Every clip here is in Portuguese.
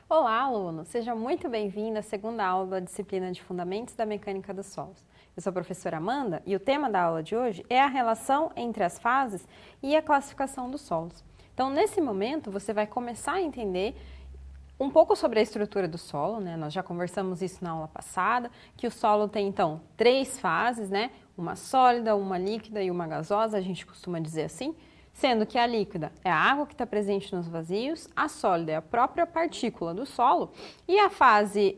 Olá, aluno! Seja muito bem-vindo à segunda aula da disciplina de Fundamentos da Mecânica dos Solos. Eu sou a professora Amanda e o tema da aula de hoje é a relação entre as fases e a classificação dos solos. Então, nesse momento, você vai começar a entender um pouco sobre a estrutura do solo, né? Nós já conversamos isso na aula passada, que o solo tem, então, 3 fases, né? Uma sólida, uma líquida e uma gasosa, a gente costuma dizer assim. Sendo que a líquida é a água que está presente nos vazios, a sólida é a própria partícula do solo e a fase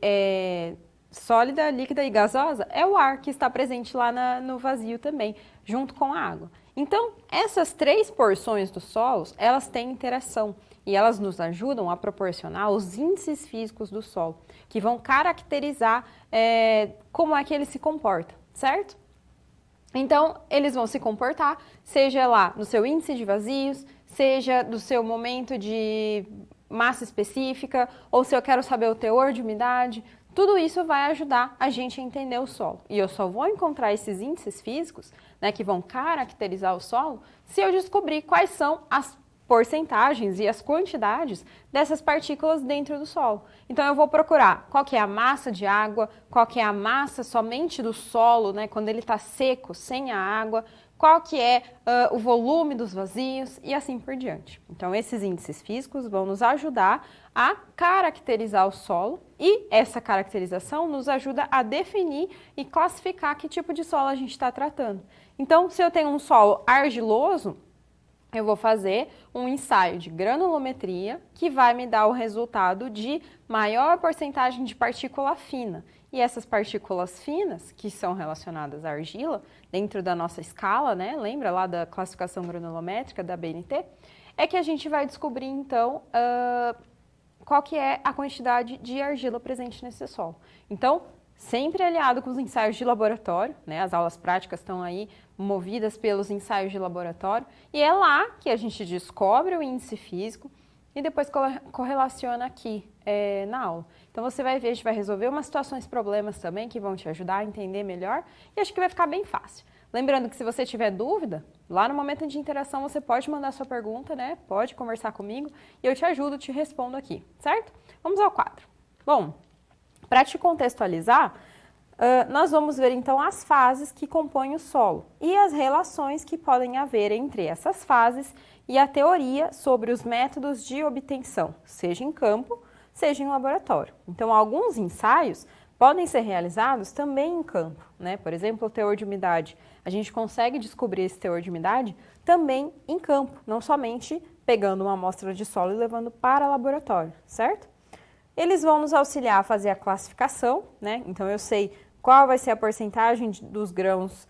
sólida, líquida e gasosa é o ar que está presente lá no vazio também, junto com a água. Então, essas 3 porções dos solos, elas têm interação e elas nos ajudam a proporcionar os índices físicos do solo, que vão caracterizar como é que ele se comporta, certo? Então, eles vão se comportar, seja lá no seu índice de vazios, seja do seu momento de massa específica, ou se eu quero saber o teor de umidade, tudo isso vai ajudar a gente a entender o solo. E eu só vou encontrar esses índices físicos, né, que vão caracterizar o solo, se eu descobrir quais são as porcentagens e as quantidades dessas partículas dentro do solo. Então eu vou procurar qual que é a massa de água, qual que é a massa somente do solo, né, quando ele está seco, sem a água, qual que é o volume dos vazios e assim por diante. Então esses índices físicos vão nos ajudar a caracterizar o solo e essa caracterização nos ajuda a definir e classificar que tipo de solo a gente está tratando. Então se eu tenho um solo argiloso, eu vou fazer um ensaio de granulometria que vai me dar o resultado de maior porcentagem de partícula fina. E essas partículas finas, que são relacionadas à argila, dentro da nossa escala, né? Lembra lá da classificação granulométrica da BNT? É que a gente vai descobrir, então, qual que é a quantidade de argila presente nesse solo. Então, sempre aliado com os ensaios de laboratório, né? As aulas práticas estão aí movidas pelos ensaios de laboratório, e é lá que a gente descobre o índice físico e depois correlaciona aqui na aula. Então você vai ver, a gente vai resolver umas situações, problemas também que vão te ajudar a entender melhor e acho que vai ficar bem fácil. Lembrando que se você tiver dúvida, lá no momento de interação você pode mandar sua pergunta, né? Pode conversar comigo e eu te ajudo, te respondo aqui, certo? Vamos ao quadro. Bom, para te contextualizar, nós vamos ver então as fases que compõem o solo e as relações que podem haver entre essas fases e a teoria sobre os métodos de obtenção, seja em campo, seja em laboratório. Então, alguns ensaios podem ser realizados também em campo, né? Por exemplo, o teor de umidade. A gente consegue descobrir esse teor de umidade também em campo, não somente pegando uma amostra de solo e levando para laboratório, certo? Eles vão nos auxiliar a fazer a classificação, né? Então eu sei qual vai ser a porcentagem dos grãos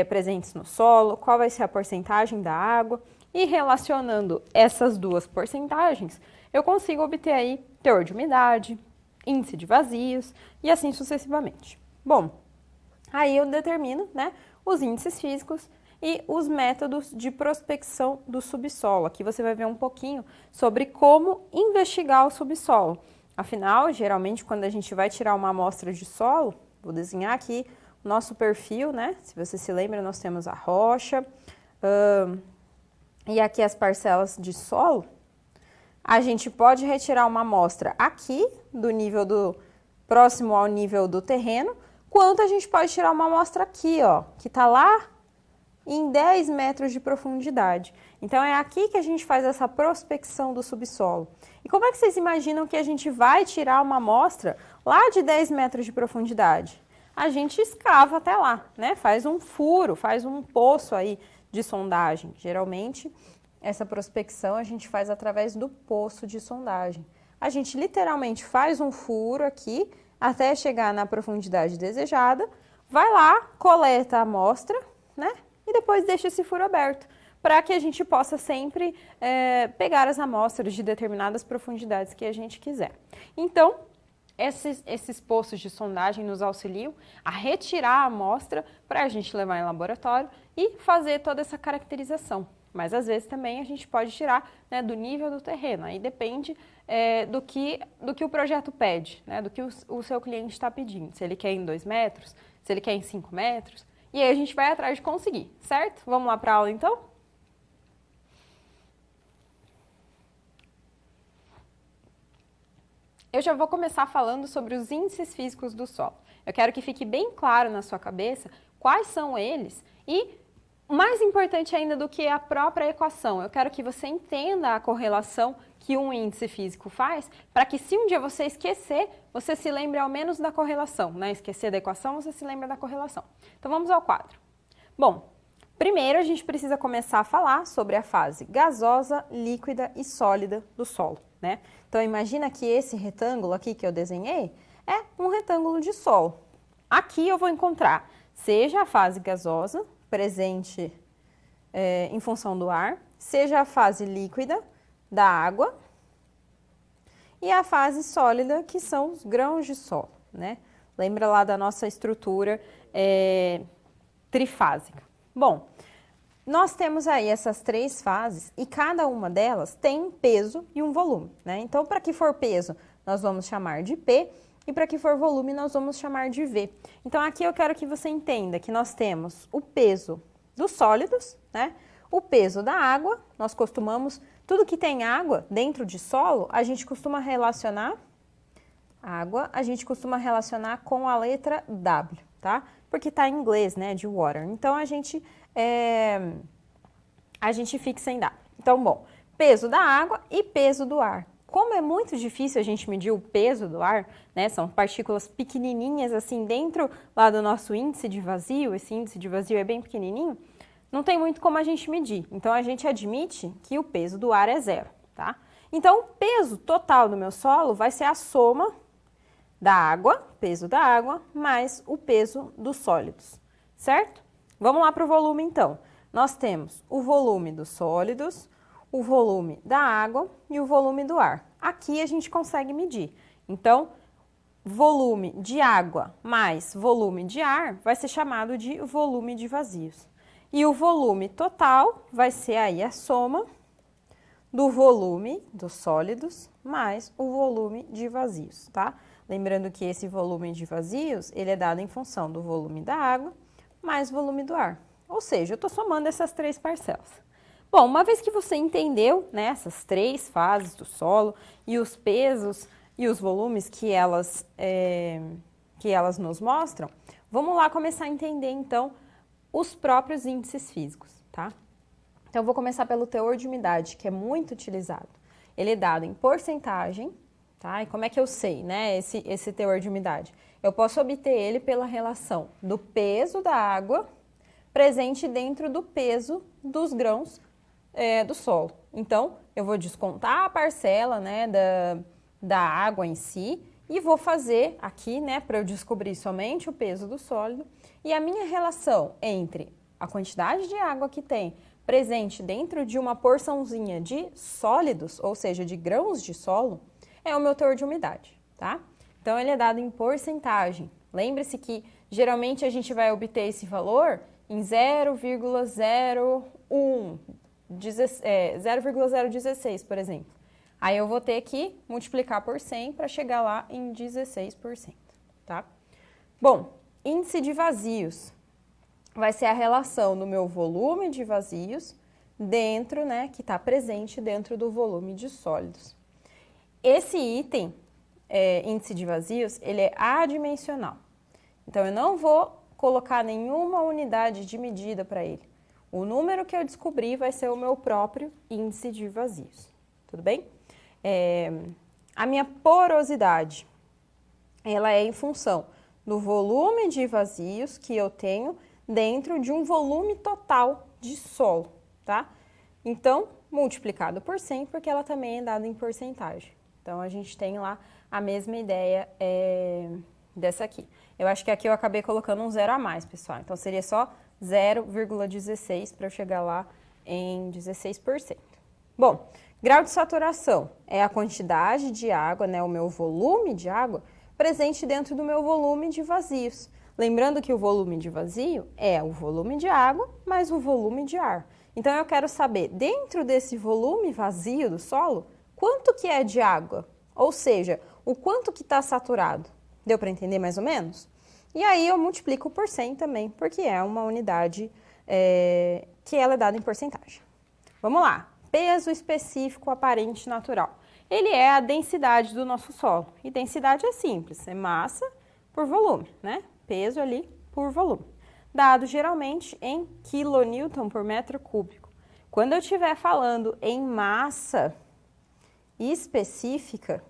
presentes no solo, qual vai ser a porcentagem da água, e relacionando essas duas porcentagens, eu consigo obter aí teor de umidade, índice de vazios e assim sucessivamente. Bom, aí eu determino, né, os índices físicos e os métodos de prospecção do subsolo. Aqui você vai ver um pouquinho sobre como investigar o subsolo. Afinal, geralmente, quando a gente vai tirar uma amostra de solo, vou desenhar aqui o nosso perfil, né? Se você se lembra, nós temos a rocha e aqui as parcelas de solo. A gente pode retirar uma amostra aqui, do nível próximo ao nível do terreno, quanto a gente pode tirar uma amostra aqui, ó, que tá lá em 10 metros de profundidade. Então, é aqui que a gente faz essa prospecção do subsolo. E como é que vocês imaginam que a gente vai tirar uma amostra lá de 10 metros de profundidade? A gente escava até lá, né? Faz um furo, faz um poço aí de sondagem. Geralmente, essa prospecção a gente faz através do poço de sondagem. A gente literalmente faz um furo aqui até chegar na profundidade desejada, vai lá, coleta a amostra, né? E depois deixa esse furo aberto, para que a gente possa sempre pegar as amostras de determinadas profundidades que a gente quiser. Então, esses poços de sondagem nos auxiliam a retirar a amostra para a gente levar em laboratório e fazer toda essa caracterização. Mas às vezes também a gente pode tirar, né, do nível do terreno, aí depende do que o projeto pede, né, do que o seu cliente está pedindo, se ele quer em 2 metros, se ele quer em 5 metros. E aí a gente vai atrás de conseguir, certo? Vamos lá para a aula então? eu já vou começar falando sobre os índices físicos do solo. Eu quero que fique bem claro na sua cabeça quais são eles e, mais importante ainda do que a própria equação, eu quero que você entenda a correlação que um índice físico faz, para que se um dia você esquecer, você se lembre ao menos da correlação, né? Esquecer da equação, você se lembra da correlação. Então vamos ao quadro. Bom, primeiro a gente precisa começar a falar sobre a fase gasosa, líquida e sólida do solo, né? Então imagina que esse retângulo aqui que eu desenhei é um retângulo de solo. Aqui eu vou encontrar seja a fase gasosa, presente em função do ar, seja a fase líquida da água e a fase sólida, que são os grãos de solo, né? Lembra lá da nossa estrutura trifásica. Bom, nós temos aí essas três fases e cada uma delas tem um peso e um volume, né? Então, para que for peso, nós vamos chamar de P, e para que for volume, nós vamos chamar de V. Então, aqui eu quero que você entenda que nós temos o peso dos sólidos, né? O peso da água, nós costumamos, tudo que tem água dentro de solo, a gente costuma relacionar, água, a gente costuma relacionar com a letra W, tá? Porque tá em inglês, né, de water. Então, a gente fixa em W. Então, bom, peso da água e peso do ar. Como é muito difícil a gente medir o peso do ar, né, são partículas pequenininhas assim dentro lá do nosso índice de vazio, esse índice de vazio é bem pequenininho, não tem muito como a gente medir. Então, a gente admite que o peso do ar é zero, tá? Então, o peso total do meu solo vai ser a soma da água, peso da água, mais o peso dos sólidos, certo? Vamos lá para o volume, então. Nós temos o volume dos sólidos, o volume da água e o volume do ar. Aqui a gente consegue medir. Então, volume de água mais volume de ar vai ser chamado de volume de vazios. E o volume total vai ser aí a soma do volume dos sólidos mais o volume de vazios, tá? Lembrando que esse volume de vazios, ele é dado em função do volume da água mais volume do ar. Ou seja, eu estou somando essas três parcelas. Bom, uma vez que você entendeu, né, essas três fases do solo e os pesos e os volumes que elas nos mostram, vamos lá começar a entender, então, os próprios índices físicos, tá? Então, eu vou começar pelo teor de umidade, que é muito utilizado. Ele é dado em porcentagem, tá? E como é que eu sei, né, esse teor de umidade? Eu posso obter ele pela relação do peso da água presente dentro do peso dos grãos do solo. Então, eu vou descontar a parcela, né, da água em si e vou fazer aqui, né, para eu descobrir somente o peso do sólido e a minha relação entre a quantidade de água que tem presente dentro de uma porçãozinha de sólidos, ou seja, de grãos de solo, é o meu teor de umidade, tá? Então, ele é dado em porcentagem. Lembre-se que, geralmente, a gente vai obter esse valor em 0,016, por exemplo. Aí eu vou ter que multiplicar por 100 para chegar lá em 16%, tá? Bom, índice de vazios vai ser a relação do meu volume de vazios dentro, né, que está presente dentro do volume de sólidos. Esse item, índice de vazios, ele é adimensional. Então, eu não vou colocar nenhuma unidade de medida para ele. O número que eu descobrir vai ser o meu próprio índice de vazios, tudo bem? A minha porosidade, ela é em função do volume de vazios que eu tenho dentro de um volume total de solo, tá? Então, multiplicado por 100, porque ela também é dada em porcentagem. Então, a gente tem lá a mesma ideia dessa aqui. Eu acho que aqui eu acabei colocando um zero a mais, pessoal. Então, seria só 0,16 para eu chegar lá em 16%. Bom, grau de saturação é a quantidade de água, né, o meu volume de água presente dentro do meu volume de vazios. Lembrando que o volume de vazio é o volume de água mais o volume de ar. Então, eu quero saber, dentro desse volume vazio do solo, quanto que é de água? Ou seja, o quanto que está saturado. Deu para entender mais ou menos? E aí, eu multiplico por 100 também, porque é uma unidade que ela é dada em porcentagem. Vamos lá. Peso específico aparente natural. ele é a densidade do nosso solo. E densidade é simples, é massa por volume, né? Peso ali por volume. Dado geralmente em quilonewton por metro cúbico. Quando eu estiver falando em massa específica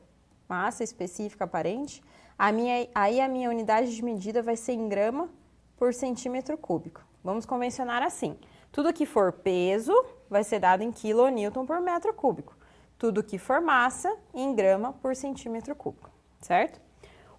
aparente, aí a minha unidade de medida vai ser em grama por centímetro cúbico. Vamos convencionar assim. Tudo que for peso vai ser dado em quilonewton por metro cúbico. Tudo que for massa em grama por centímetro cúbico, certo?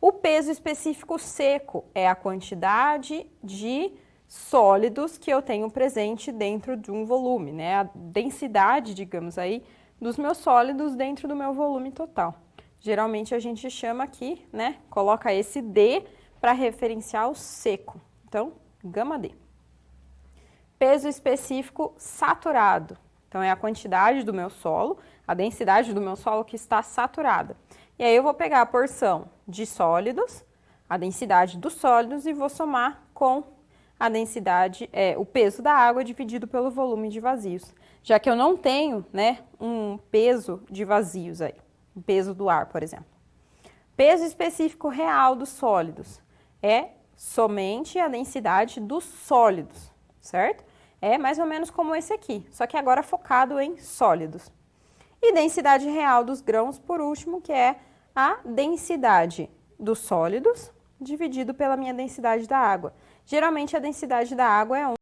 O peso específico seco é a quantidade de sólidos que eu tenho presente dentro de um volume, né? A densidade, digamos aí, dos meus sólidos dentro do meu volume total. Geralmente a gente chama aqui, né? Coloca esse D para referenciar o seco. Então, gama D. Peso específico saturado. Então, é a quantidade do meu solo, a densidade do meu solo que está saturada. E aí eu vou pegar a porção de sólidos, a densidade dos sólidos e vou somar com a densidade, o peso da água dividido pelo volume de vazios. Já que eu não tenho, né, um peso de vazios aí, o peso do ar, por exemplo. Peso específico real dos sólidos é somente a densidade dos sólidos, certo? É mais ou menos como esse aqui, só que agora focado em sólidos. E densidade real dos grãos, por último, que é a densidade dos sólidos dividido pela minha densidade da água. Geralmente a densidade da água é 1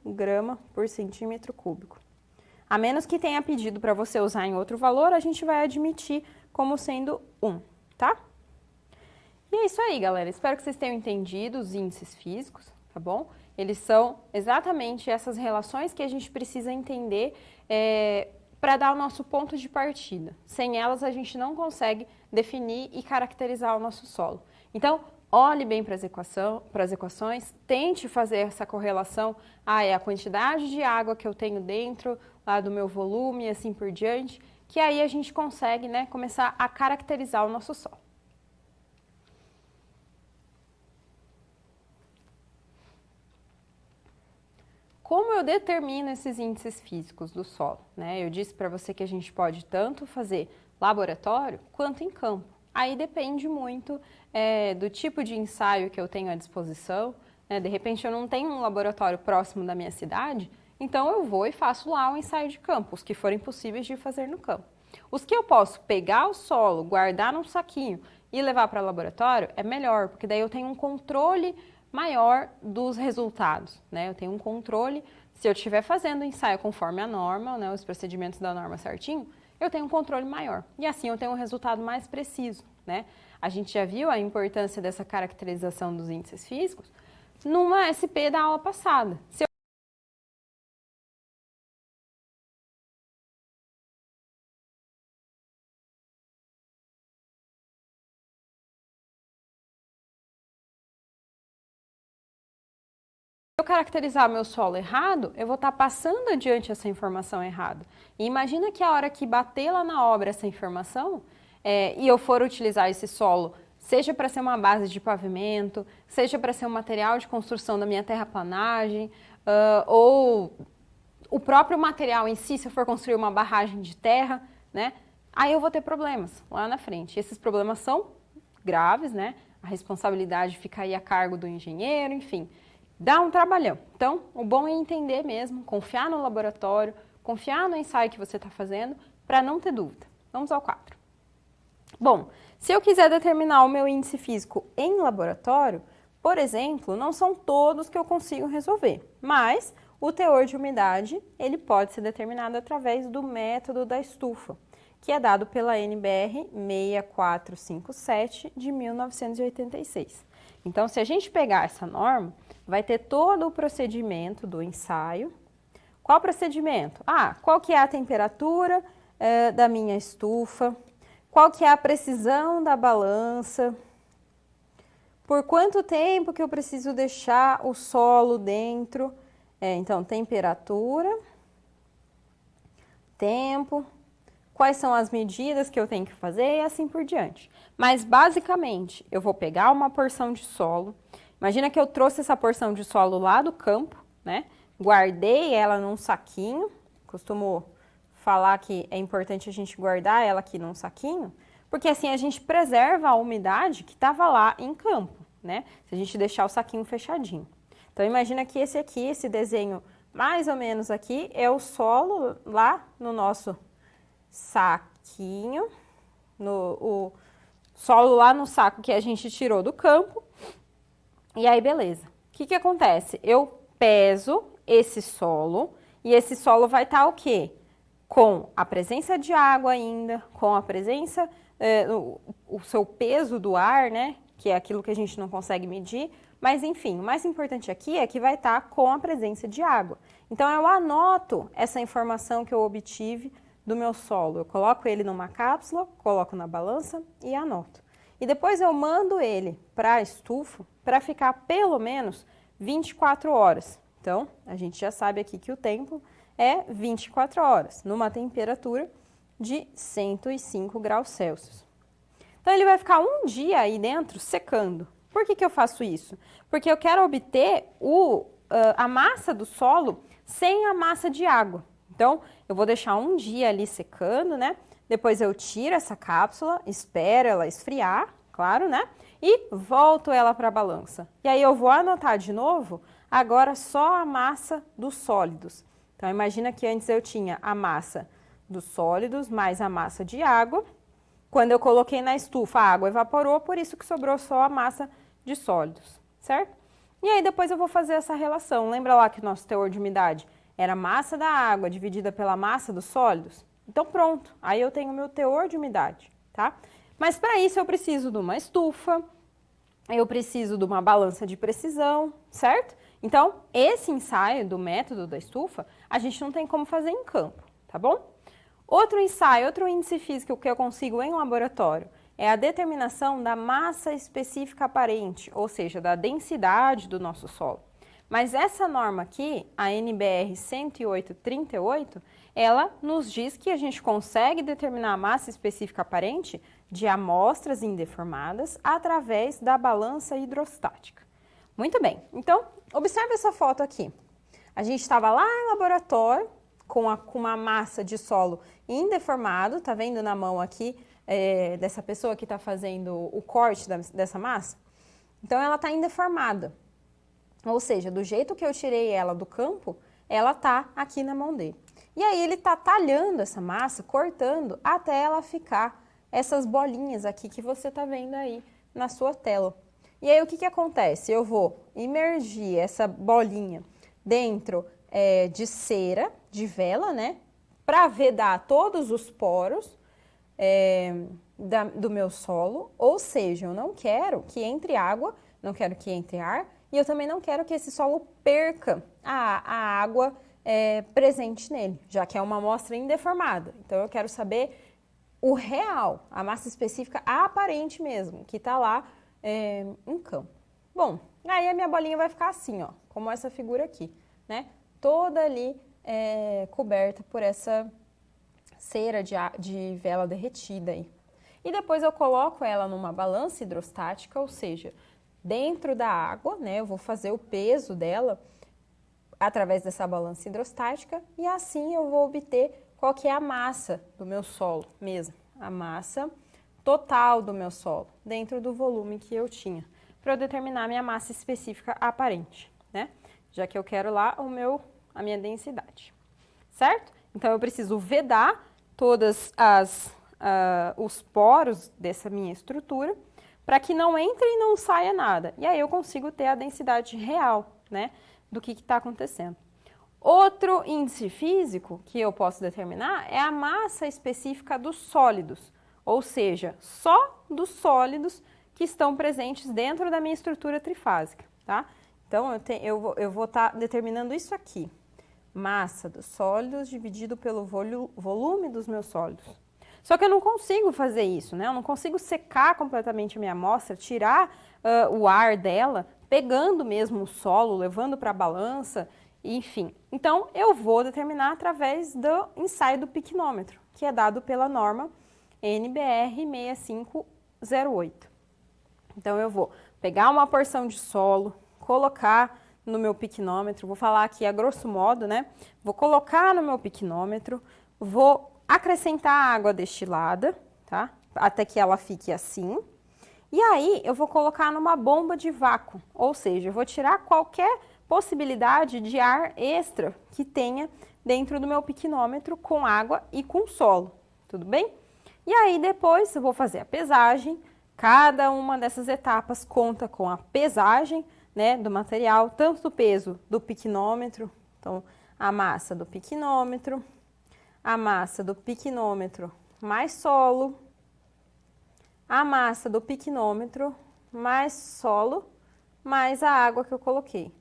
grama por centímetro cúbico. A menos que tenha pedido para você usar em outro valor, a gente vai admitir como sendo 1, tá? E é isso aí, galera. Espero que vocês tenham entendido os índices físicos, tá bom? Eles são exatamente essas relações que a gente precisa entender para dar o nosso ponto de partida. Sem elas, a gente não consegue definir e caracterizar o nosso solo. Então, olhe bem para as equações, tente fazer essa correlação. É a quantidade de água que eu tenho dentro lá do meu volume e assim por diante, que aí a gente consegue, né, começar a caracterizar o nosso solo. Como eu determino esses índices físicos do solo, né? Eu disse para você que a gente pode tanto fazer laboratório quanto em campo. Aí depende muito do tipo de ensaio que eu tenho à disposição, né? De repente eu não tenho um laboratório próximo da minha cidade, então eu vou e faço lá um ensaio de campo, os que forem possíveis de fazer no campo. Os que eu posso pegar o solo, guardar num saquinho e levar para o laboratório é melhor, porque daí eu tenho um controle maior dos resultados, né? Eu tenho um controle, se eu estiver fazendo o ensaio conforme a norma, né, os procedimentos da norma certinho, eu tenho um controle maior. E assim eu tenho um resultado mais preciso, né? A gente já viu a importância dessa caracterização dos índices físicos numa SP da aula passada. Se eu caracterizar meu solo errado, eu vou estar passando adiante essa informação errada. E imagina que a hora que bater lá na obra essa informação, e eu for utilizar esse solo, seja para ser uma base de pavimento, seja para ser um material de construção da minha terraplanagem, ou o próprio material em si, se eu for construir uma barragem de terra, né? Aí eu vou ter problemas lá na frente. E esses problemas são graves, né? A responsabilidade fica aí a cargo do engenheiro, enfim. Dá um trabalhão. Então, o bom é entender mesmo, confiar no laboratório, confiar no ensaio que você está fazendo, para não ter dúvida. Vamos ao quadro. Bom, se eu quiser determinar o meu índice físico em laboratório, por exemplo, não são todos que eu consigo resolver, mas o teor de umidade, ele pode ser determinado através do método da estufa, que é dado pela NBR 6457 de 1986. Então, se a gente pegar essa norma, vai ter todo o procedimento do ensaio. Qual procedimento? Qual que é a temperatura da minha estufa? Qual que é a precisão da balança? Por quanto tempo que eu preciso deixar o solo dentro? Então, temperatura, tempo, quais são as medidas que eu tenho que fazer e assim por diante. Mas, basicamente, eu vou pegar uma porção de solo. Imagina que eu trouxe essa porção de solo lá do campo, né? Guardei ela num saquinho. Costumo falar que é importante a gente guardar ela aqui num saquinho, porque assim a gente preserva a umidade que estava lá em campo, né? Se a gente deixar o saquinho fechadinho. Então, imagina que esse aqui, esse desenho mais ou menos aqui, é o solo lá no nosso saquinho, o solo lá no saco que a gente tirou do campo. E aí, beleza. O que acontece? Eu peso esse solo e esse solo vai estar o quê? Com a presença de água ainda, com a presença, o seu peso do ar, né? Que é aquilo que a gente não consegue medir. Mas, enfim, o mais importante aqui é que vai estar com a presença de água. Então, eu anoto essa informação que eu obtive do meu solo. Eu coloco ele numa cápsula, coloco na balança e anoto. E depois eu mando ele para a estufa para ficar pelo menos 24 horas. Então, a gente já sabe aqui que o tempo é 24 horas, numa temperatura de 105 graus Celsius. Então, ele vai ficar um dia aí dentro secando. Por que eu faço isso? Porque eu quero obter a massa do solo sem a massa de água. Então, eu vou deixar um dia ali secando, né? Depois eu tiro essa cápsula, espero ela esfriar, claro, né? E volto ela para a balança. E aí eu vou anotar de novo, agora só a massa dos sólidos. Então, imagina que antes eu tinha a massa dos sólidos mais a massa de água. Quando eu coloquei na estufa, a água evaporou, por isso que sobrou só a massa de sólidos, certo? E aí depois eu vou fazer essa relação. Lembra lá que o nosso teor de umidade era a massa da água dividida pela massa dos sólidos? Então pronto, aí eu tenho o meu teor de umidade, tá? Mas para isso eu preciso de uma estufa, eu preciso de uma balança de precisão, certo? Então, esse ensaio do método da estufa, a gente não tem como fazer em campo, tá bom? Outro ensaio, outro índice físico que eu consigo em laboratório é a determinação da massa específica aparente, ou seja, da densidade do nosso solo. Mas essa norma aqui, a NBR 10838, ela nos diz que a gente consegue determinar a massa específica aparente de amostras indeformadas através da balança hidrostática. Muito bem, então observe essa foto aqui. A gente estava lá em laboratório com uma massa de solo indeformado, tá vendo na mão aqui dessa pessoa que está fazendo o corte dessa massa? Então ela está indeformada. Ou seja, do jeito que eu tirei ela do campo, ela tá aqui na mão dele. E aí ele tá talhando essa massa, cortando, até ela ficar essas bolinhas aqui que você tá vendo aí na sua tela. E aí o que acontece? Eu vou imergir essa bolinha dentro de cera, de vela, né? Para vedar todos os poros do meu solo. Ou seja, eu não quero que entre água, não quero que entre ar, e eu também não quero que esse solo perca a água presente nele, já que é uma amostra indeformada. Então, eu quero saber o real, a massa específica aparente mesmo, que está lá em campo. Bom, aí a minha bolinha vai ficar assim, ó, como essa figura aqui, né? Toda ali coberta por essa cera de vela derretida aí. E depois eu coloco ela numa balança hidrostática, ou seja, dentro da água, né? Eu vou fazer o peso dela através dessa balança hidrostática e assim eu vou obter qual que é a massa do meu solo mesmo, a massa total do meu solo, dentro do volume que eu tinha, para eu determinar a minha massa específica aparente, né? Já que eu quero lá a minha densidade, certo? Então eu preciso vedar todas os poros dessa minha estrutura, para que não entre e não saia nada. E aí eu consigo ter a densidade real, né, do que está acontecendo. Outro índice físico que eu posso determinar é a massa específica dos sólidos, ou seja, só dos sólidos que estão presentes dentro da minha estrutura trifásica, tá? Então, eu vou estar determinando isso aqui. Massa dos sólidos dividido pelo volume dos meus sólidos. Só que eu não consigo fazer isso, né? Eu não consigo secar completamente a minha amostra, tirar o ar dela, pegando mesmo o solo, levando para a balança, enfim. Então, eu vou determinar através do ensaio do piquenômetro, que é dado pela norma NBR 6508. Então, eu vou pegar uma porção de solo, colocar no meu piquenômetro, vou falar aqui a grosso modo, né? Vou colocar no meu piquenômetro, vou acrescentar água destilada, tá? Até que ela fique assim. E aí, eu vou colocar numa bomba de vácuo, ou seja, eu vou tirar qualquer possibilidade de ar extra que tenha dentro do meu piquenômetro com água e com solo, tudo bem? E aí, depois, eu vou fazer a pesagem. Cada uma dessas etapas conta com a pesagem, né, do material, tanto do peso do piquenômetro, então a massa do piquenômetro mais solo, a massa do piquenômetro mais solo, mais a água que eu coloquei.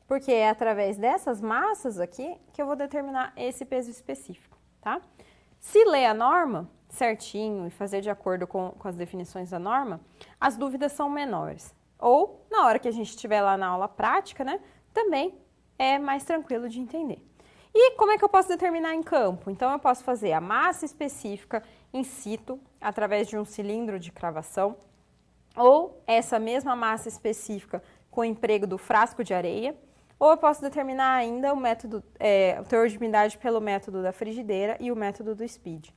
Porque é através dessas massas aqui que eu vou determinar esse peso específico, tá? Se ler a norma certinho e fazer de acordo com as definições da norma, as dúvidas são menores. Ou, na hora que a gente estiver lá na aula prática, né, também é mais tranquilo de entender. E como é que eu posso determinar em campo? Então, eu posso fazer a massa específica in situ, através de um cilindro de cravação, ou essa mesma massa específica com o emprego do frasco de areia, ou eu posso determinar ainda o teor de umidade pelo método da frigideira e o método do speed.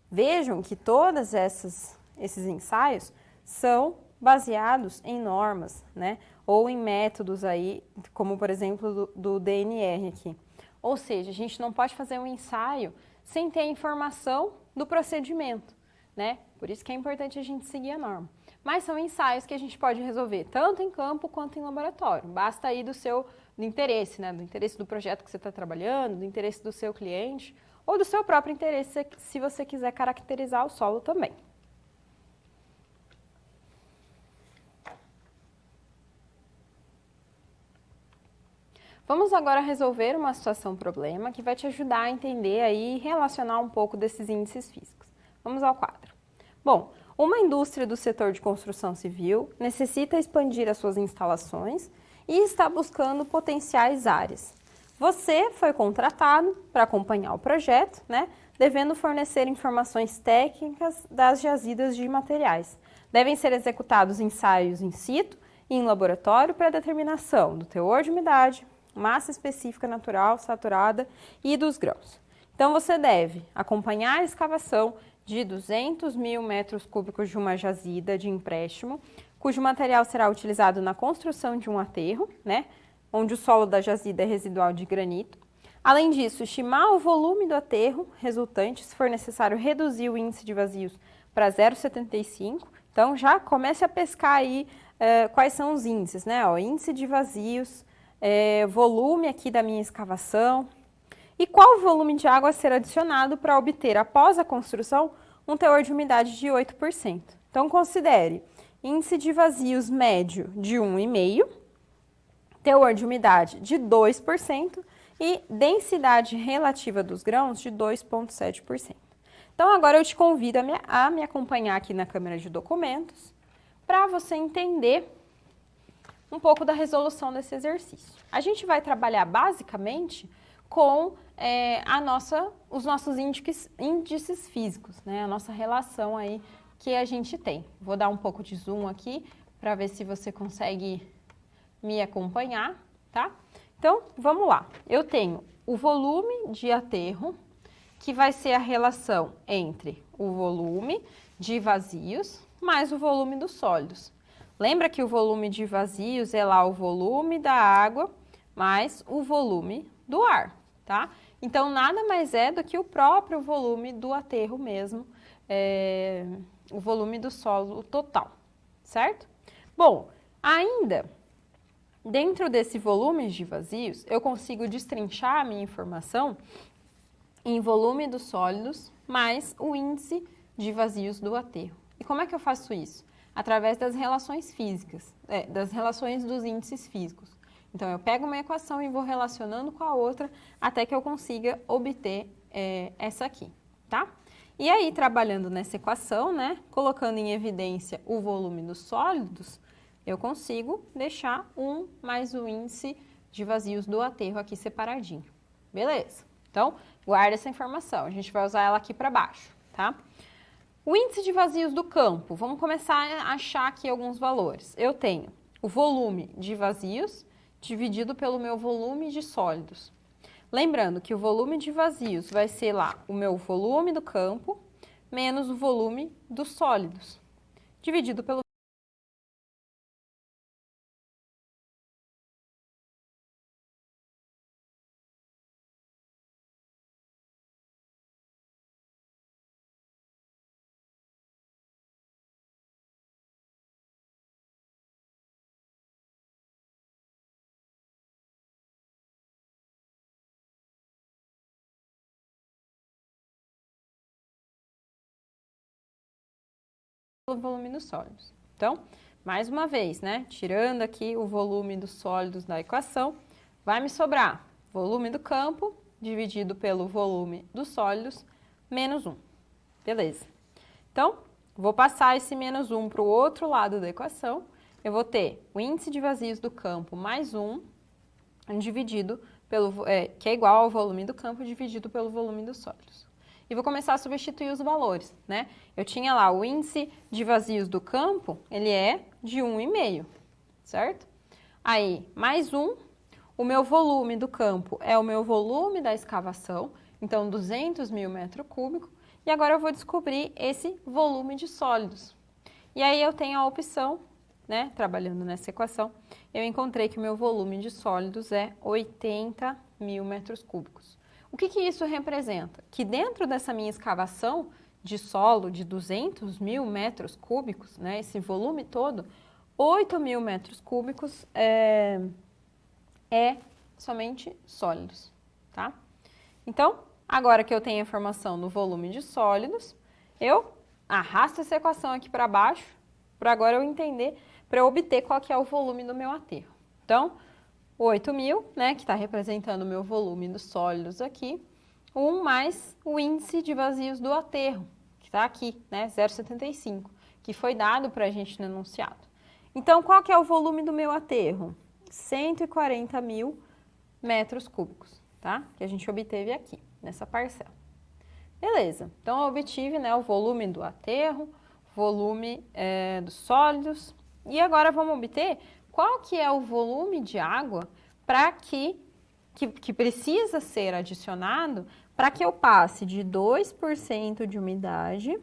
Vejam que todos esses ensaios são baseados em normas, né? Ou em métodos aí, como por exemplo do DNR aqui. Ou seja, a gente não pode fazer um ensaio sem ter a informação do procedimento, né? Por isso que é importante a gente seguir a norma. Mas são ensaios que a gente pode resolver tanto em campo quanto em laboratório. Basta aí do interesse, né? Do interesse do projeto que você está trabalhando, do interesse do seu cliente ou do seu próprio interesse, se você quiser caracterizar o solo também. Vamos agora resolver uma situação-problema que vai te ajudar a entender aí e relacionar um pouco desses índices físicos. Vamos ao quadro. Bom, uma indústria do setor de construção civil necessita expandir as suas instalações e está buscando potenciais áreas. Você foi contratado para acompanhar o projeto, né, devendo fornecer informações técnicas das jazidas de materiais. Devem ser executados ensaios in situ e em laboratório para determinação do teor de umidade, massa específica natural saturada e dos grãos. Então, você deve acompanhar a escavação de 200 mil metros cúbicos de uma jazida de empréstimo, cujo material será utilizado na construção de um aterro, né, onde o solo da jazida é residual de granito. Além disso, estimar o volume do aterro resultante, se for necessário reduzir o índice de vazios para 0,75. Então, já comece a pescar aí quais são os índices, né? Ó, índice de vazios, volume aqui da minha escavação e qual o volume de água a ser adicionado para obter, após a construção, um teor de umidade de 8%. Então, considere índice de vazios médio de 1,5%, teor de umidade de 2% e densidade relativa dos grãos de 2,7%. Então, agora eu te convido a me acompanhar aqui na câmera de documentos para você entender um pouco da resolução desse exercício. A gente vai trabalhar basicamente com os nossos índices físicos, né? A nossa relação aí que a gente tem. Vou dar um pouco de zoom aqui para ver se você consegue me acompanhar, tá? Então, vamos lá. Eu tenho o volume de aterro, que vai ser a relação entre o volume de vazios mais o volume dos sólidos. Lembra que o volume de vazios é lá o volume da água mais o volume do ar, tá? Então, nada mais é do que o próprio volume do aterro mesmo, o volume do solo total, certo? Bom, ainda Dentro desse volume de vazios, eu consigo destrinchar a minha informação em volume dos sólidos mais o índice de vazios do aterro. E como é que eu faço isso? Através das relações físicas, das relações dos índices físicos. Então, eu pego uma equação e vou relacionando com a outra até que eu consiga obter essa aqui, tá? E aí, trabalhando nessa equação, né, colocando em evidência o volume dos sólidos, eu consigo deixar 1 mais o índice de vazios do aterro aqui separadinho. Beleza? Então, guarda essa informação. A gente vai usar ela aqui para baixo, tá? O índice de vazios do campo. Vamos começar a achar aqui alguns valores. Eu tenho o volume de vazios dividido pelo meu volume de sólidos. Lembrando que o volume de vazios vai ser lá o meu volume do campo menos o volume dos sólidos, dividido pelo volume dos sólidos. Então, mais uma vez, né? Tirando aqui o volume dos sólidos da equação, vai me sobrar volume do campo dividido pelo volume dos sólidos menos 1. Beleza. Então, vou passar esse menos 1 para o outro lado da equação. Eu vou ter o índice de vazios do campo mais 1 dividido pelo, que é igual ao volume do campo dividido pelo volume dos sólidos. E vou começar a substituir os valores, né? Eu tinha lá o índice de vazios do campo, ele é de 1,5, certo? Aí, mais 1, o meu volume do campo é o meu volume da escavação, então 200 mil metros cúbicos, e agora eu vou descobrir esse volume de sólidos. E aí eu tenho a opção, né, trabalhando nessa equação, eu encontrei que o meu volume de sólidos é 80 mil metros cúbicos. O que que isso representa? Que dentro dessa minha escavação de solo de 200 mil metros cúbicos, né, esse volume todo, 8 mil metros cúbicos é somente sólidos, tá? Então, agora que eu tenho a informação do volume de sólidos, eu arrasto essa equação aqui para baixo, para agora eu entender, para eu obter qual que é o volume do meu aterro. Então, 8.000, né, que está representando o meu volume dos sólidos aqui, 1 mais o índice de vazios do aterro, que está aqui, né, 0,75, que foi dado para a gente no enunciado. Então, qual que é o volume do meu aterro? 140 mil metros cúbicos, tá? Que a gente obteve aqui, nessa parcela. Beleza, então eu obtive, né, o volume do aterro, volume dos sólidos, e agora vamos obter qual que é o volume de água para que precisa ser adicionado para que eu passe de 2% de umidade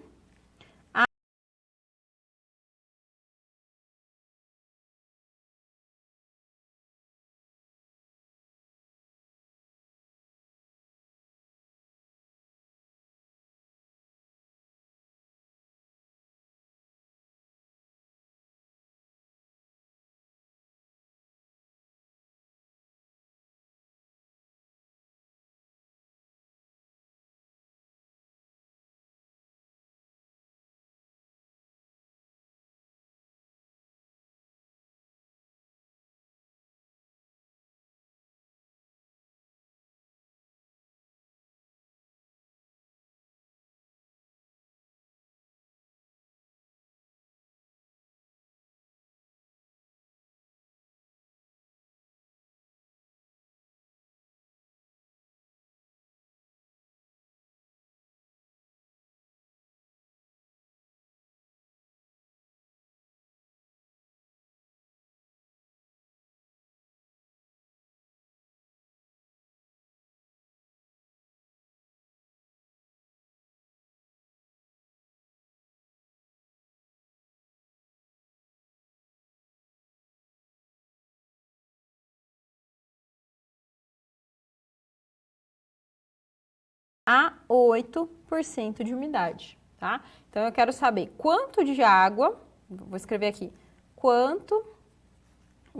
a 8% de umidade, tá? Então, eu quero saber quanto de água, vou escrever aqui, quanto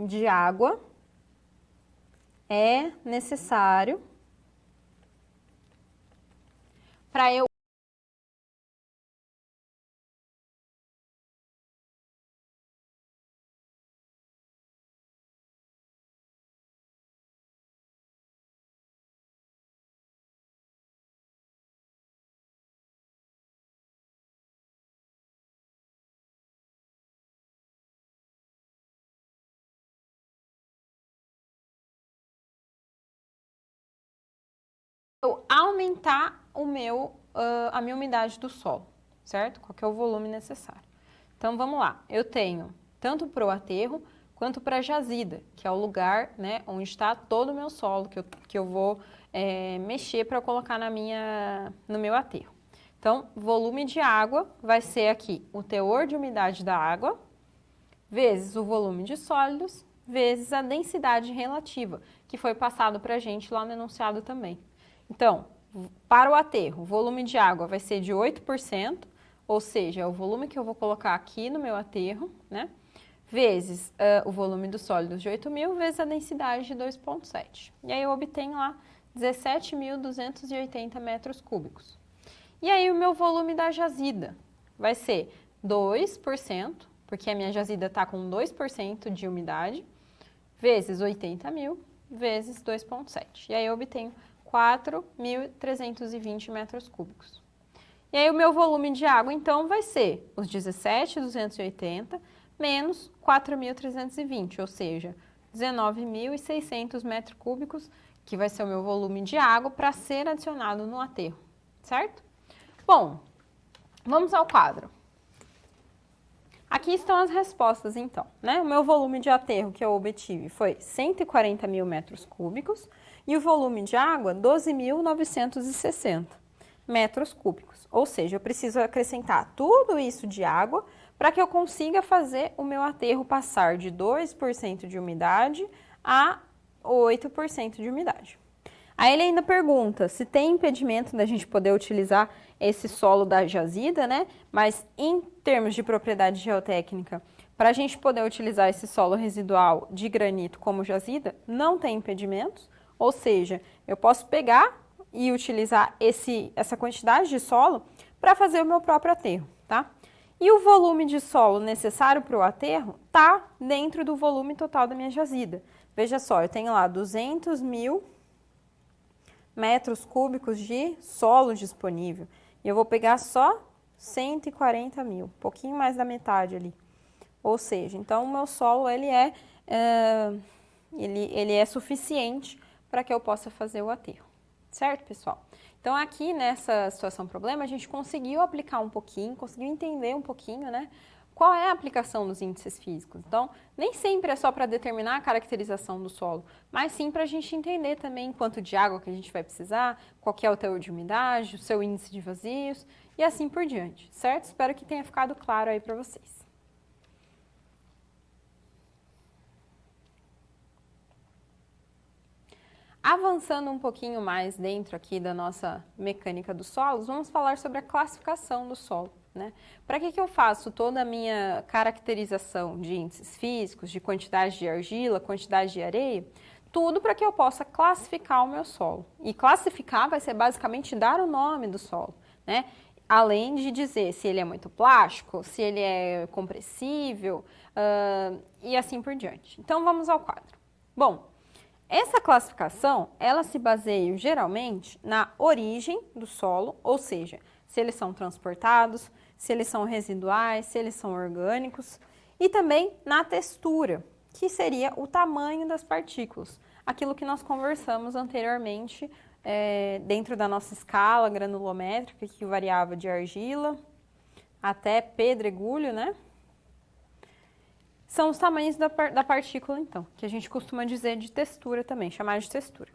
de água é necessário para eu aumentar a minha umidade do solo, certo? Qual que é o volume necessário. Então, vamos lá. Eu tenho tanto para o aterro quanto para a jazida, que é o lugar, né, onde está todo o meu solo, que eu vou mexer para colocar no meu aterro. Então, volume de água vai ser aqui o teor de umidade da água, vezes o volume de sólidos, vezes a densidade relativa, que foi passado para a gente lá no enunciado também. Então, para o aterro, o volume de água vai ser de 8%, ou seja, é o volume que eu vou colocar aqui no meu aterro, né? Vezes o volume dos sólidos de 8.000, vezes a densidade de 2,7. E aí eu obtenho lá 17.280 metros cúbicos. E aí o meu volume da jazida vai ser 2%, porque a minha jazida está com 2% de umidade, vezes 80.000, vezes 2,7. E aí eu obtenho 4.320 metros cúbicos. E aí o meu volume de água, então, vai ser os 17.280 menos 4.320, ou seja, 19.600 metros cúbicos, que vai ser o meu volume de água para ser adicionado no aterro, certo? Bom, vamos ao quadro. Aqui estão as respostas, então, né? O meu volume de aterro que eu obtive foi 140.000 metros cúbicos e o volume de água, 12.960 metros cúbicos. Ou seja, eu preciso acrescentar tudo isso de água para que eu consiga fazer o meu aterro passar de 2% de umidade a 8% de umidade. Aí ele ainda pergunta se tem impedimento da gente poder utilizar esse solo da jazida, né? Mas em termos de propriedade geotécnica, para a gente poder utilizar esse solo residual de granito como jazida, não tem impedimentos. Ou seja, eu posso pegar e utilizar essa quantidade de solo para fazer o meu próprio aterro, tá? E o volume de solo necessário para o aterro está dentro do volume total da minha jazida. Veja só, eu tenho lá 200.000 metros cúbicos de solo disponível. E eu vou pegar só 140.000, um pouquinho mais da metade ali. Ou seja, então o meu solo ele é suficiente para que eu possa fazer o aterro. Certo, pessoal? Então aqui nessa situação problema a gente conseguiu aplicar um pouquinho, conseguiu entender um pouquinho, né? Qual é a aplicação dos índices físicos? Então, nem sempre é só para determinar a caracterização do solo, mas sim para a gente entender também quanto de água que a gente vai precisar, qual que é o teor de umidade, o seu índice de vazios e assim por diante, certo? Espero que tenha ficado claro aí para vocês. Avançando um pouquinho mais dentro aqui da nossa mecânica dos solos, vamos falar sobre a classificação do solo, né? Para que eu faço toda a minha caracterização de índices físicos, de quantidade de argila, quantidade de areia, tudo para que eu possa classificar o meu solo. E classificar vai ser basicamente dar o nome do solo, né? Além de dizer se ele é muito plástico, se ele é compressível, e assim por diante. Então vamos ao quadro. Bom, essa classificação, ela se baseia geralmente na origem do solo, ou seja, se eles são transportados, se eles são residuais, se eles são orgânicos, e também na textura, que seria o tamanho das partículas, aquilo que nós conversamos anteriormente dentro da nossa escala granulométrica, que variava de argila até pedregulho, né? São os tamanhos da partícula, então, que a gente costuma dizer de textura também, chamar de textura.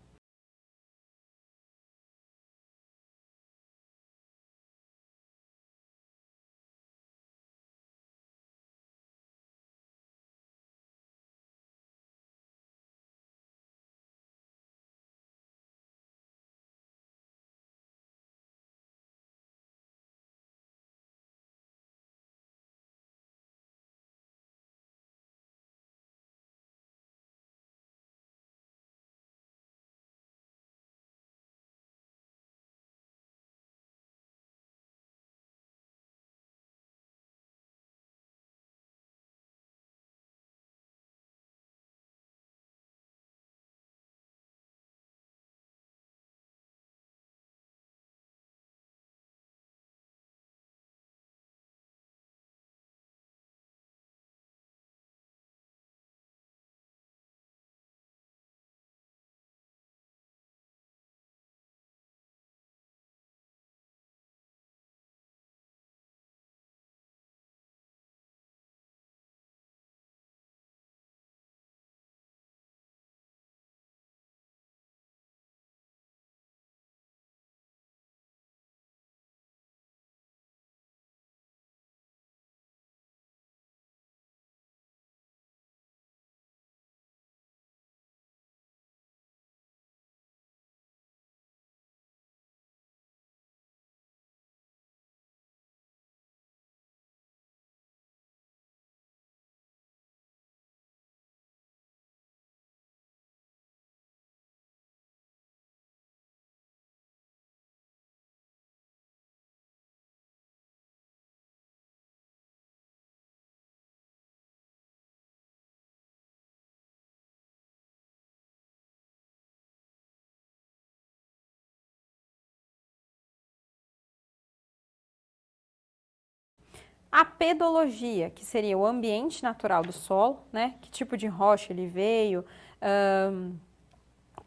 A pedologia, que seria o ambiente natural do solo, né? Que tipo de rocha ele veio,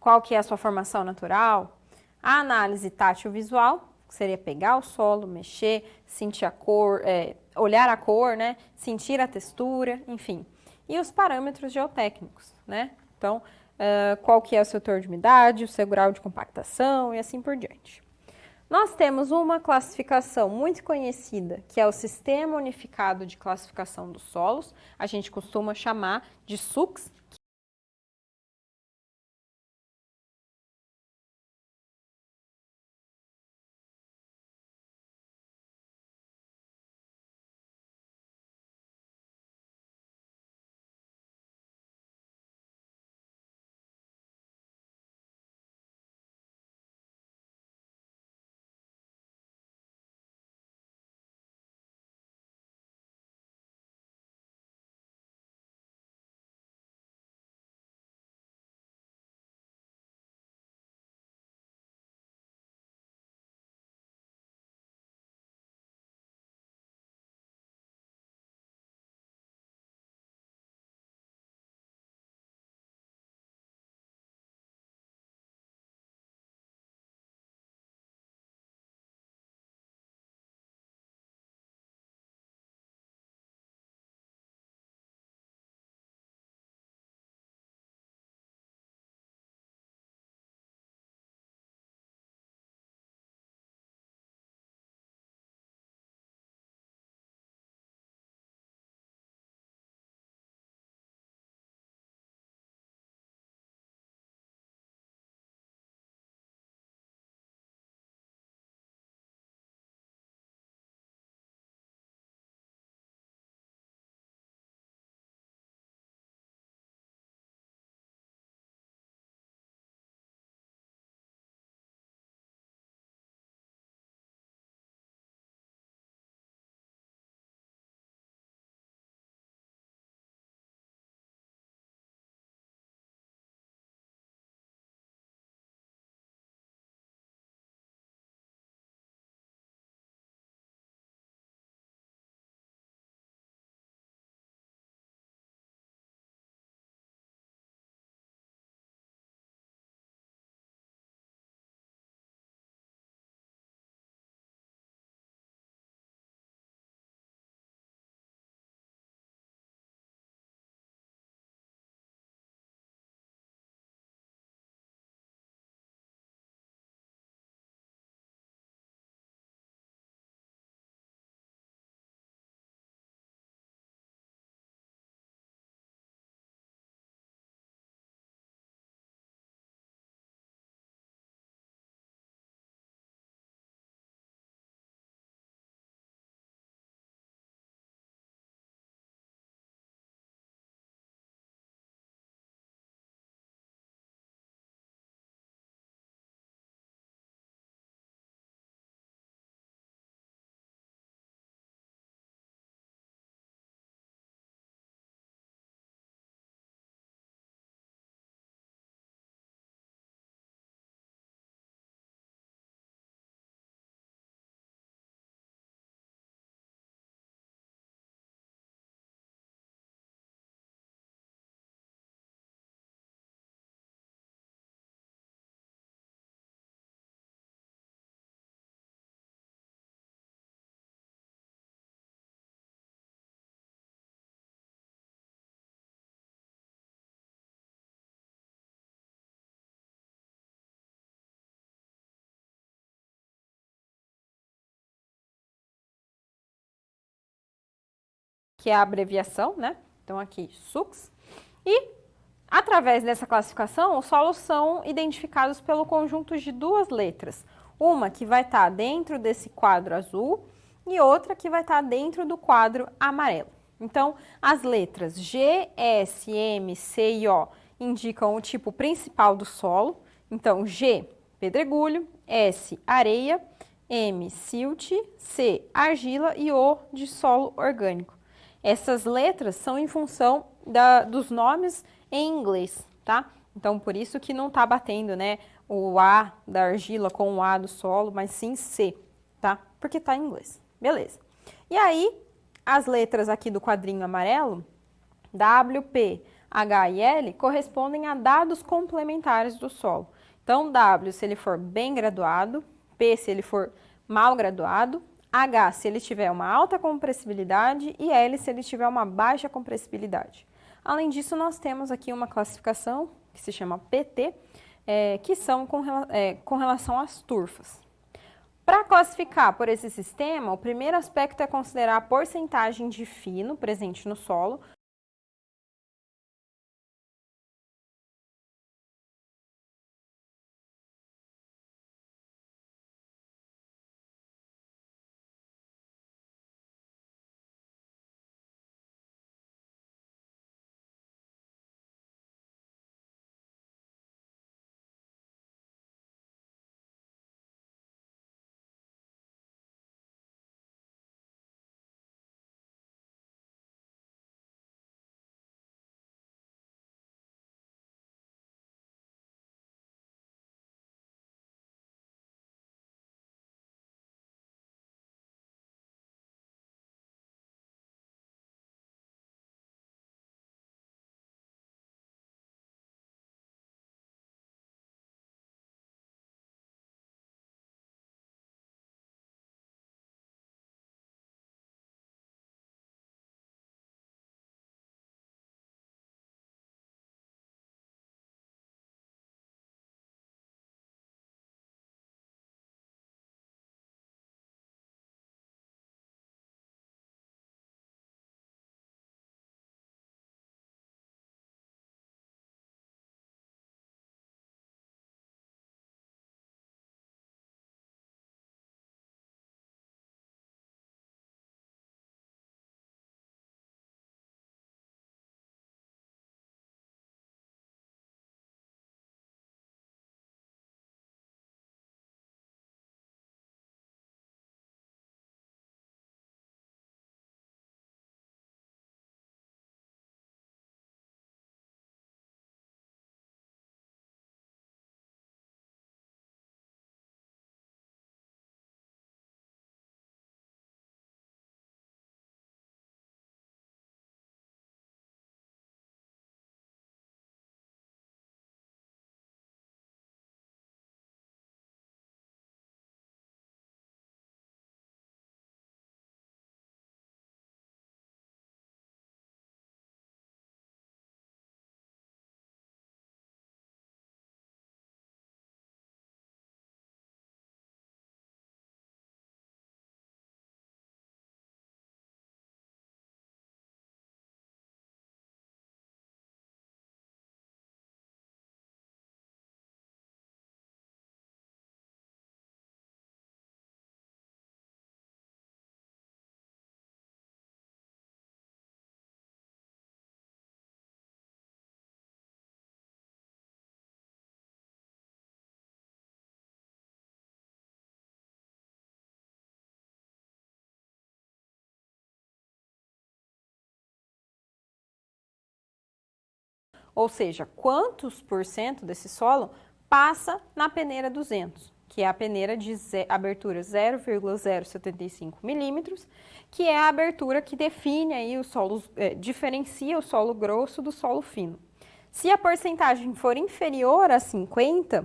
qual que é a sua formação natural. A análise tátil-visual, que seria pegar o solo, mexer, sentir a cor, olhar a cor, né? Sentir a textura, enfim. E os parâmetros geotécnicos, né? Então, qual que é o seu teor de umidade, o seu grau de compactação e assim por diante. Nós temos uma classificação muito conhecida, que é o Sistema Unificado de Classificação dos Solos. A gente costuma chamar de SUCS. Que é a abreviação, né? Então, aqui, SUCS. E, através dessa classificação, os solos são identificados pelo conjunto de duas letras. Uma que vai estar dentro desse quadro azul e outra que vai estar dentro do quadro amarelo. Então, as letras G, S, M, C e O indicam o tipo principal do solo. Então, G, pedregulho, S, areia, M, silt, C, argila e O de solo orgânico. Essas letras são em função dos nomes em inglês, tá? Então, por isso que não tá batendo, né, o A da argila com o A do solo, mas sim C, tá? Porque tá em inglês. Beleza. E aí, As letras aqui do quadrinho amarelo, W, P, H e L, correspondem a dados complementares do solo. Então, W se ele for bem graduado, P se ele for mal graduado, H se ele tiver uma alta compressibilidade e L se ele tiver uma baixa compressibilidade. Além disso, nós temos aqui uma classificação que se chama PT, que são com relação às turfas. Para classificar por esse sistema, o primeiro aspecto é considerar a porcentagem de fino presente no solo. Ou seja, quantos por cento desse solo passa na peneira 200, que é a peneira de abertura 0,075 milímetros, que é a abertura que define aí o solo, diferencia o solo grosso do solo fino. Se a porcentagem for inferior a 50,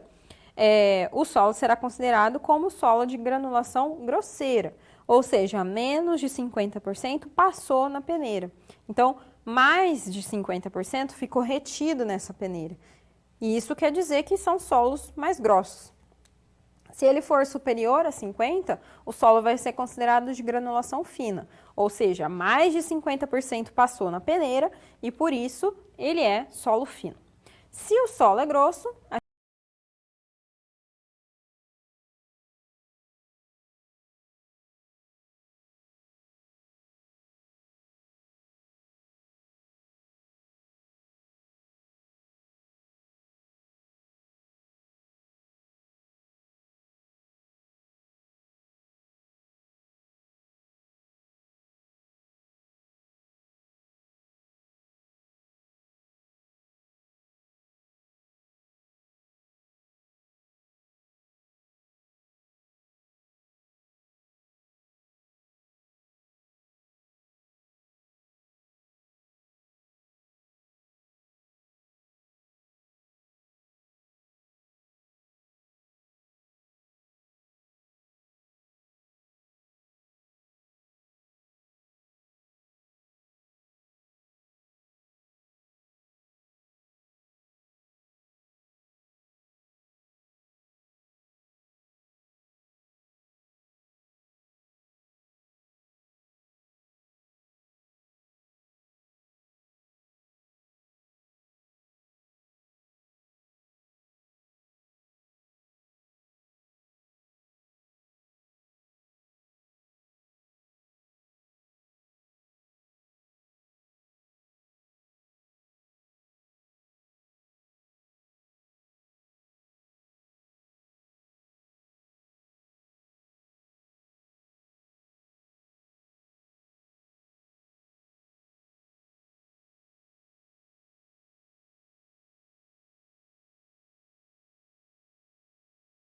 o solo será considerado como solo de granulação grosseira, ou seja, menos de 50% passou na peneira. Então, mais de 50% ficou retido nessa peneira. E isso quer dizer que são solos mais grossos. Se ele for superior a 50, o solo vai ser considerado de granulação fina, ou seja, mais de 50% passou na peneira e por isso ele é solo fino. Se o solo é grosso,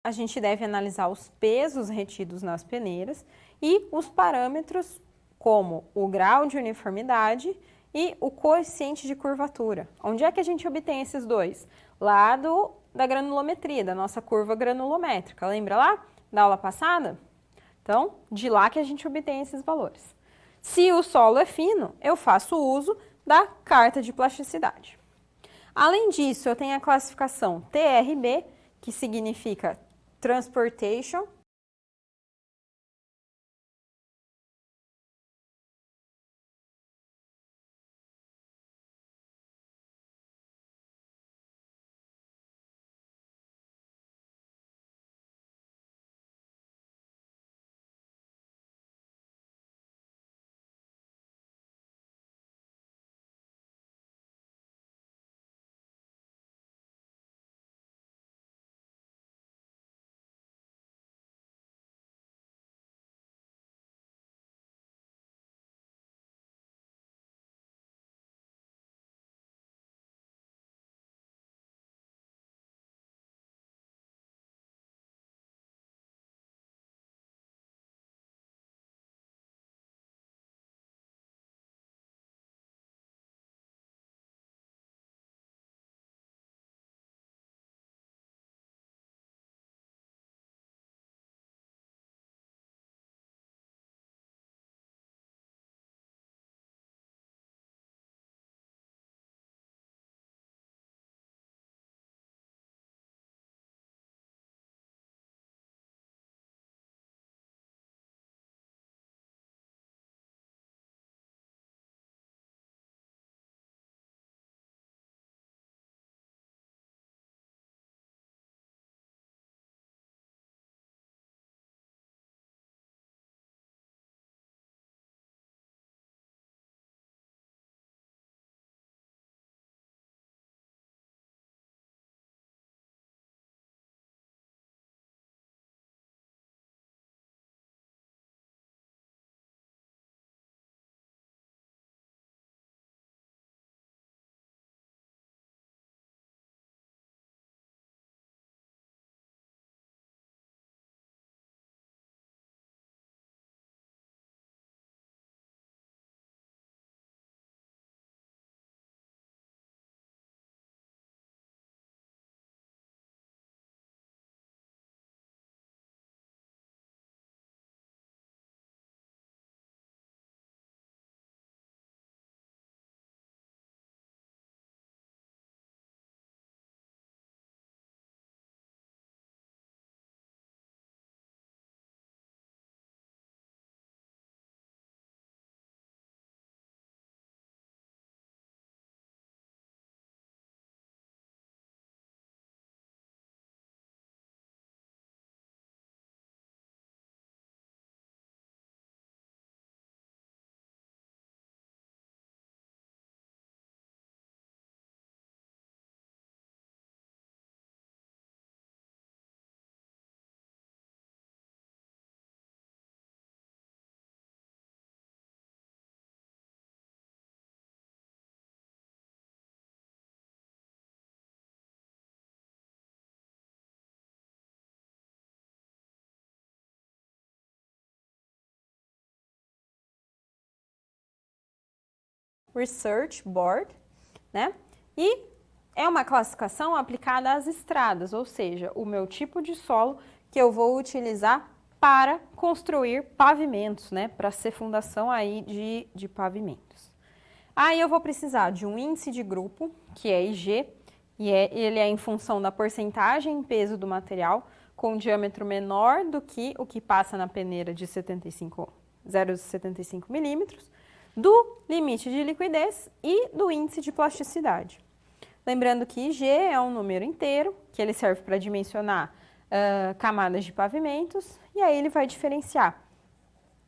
a gente deve analisar os pesos retidos nas peneiras e os parâmetros como o grau de uniformidade e o coeficiente de curvatura. Onde é que a gente obtém esses dois? Lá da granulometria, da nossa curva granulométrica. Lembra lá da aula passada? Então, de lá que a gente obtém esses valores. Se o solo é fino, eu faço uso da carta de plasticidade. Além disso, eu tenho a classificação TRB, que significa Transportation, Research Board, né? E é uma classificação aplicada às estradas, ou seja, o meu tipo de solo que eu vou utilizar para construir pavimentos, né? Para ser fundação aí de pavimentos. Aí eu vou precisar de um índice de grupo, que é IG, e ele é em função da porcentagem em peso do material, com um diâmetro menor do que o que passa na peneira de 0,75 milímetros, do limite de liquidez e do índice de plasticidade. Lembrando que IG é um número inteiro, que ele serve para dimensionar camadas de pavimentos, e aí ele vai diferenciar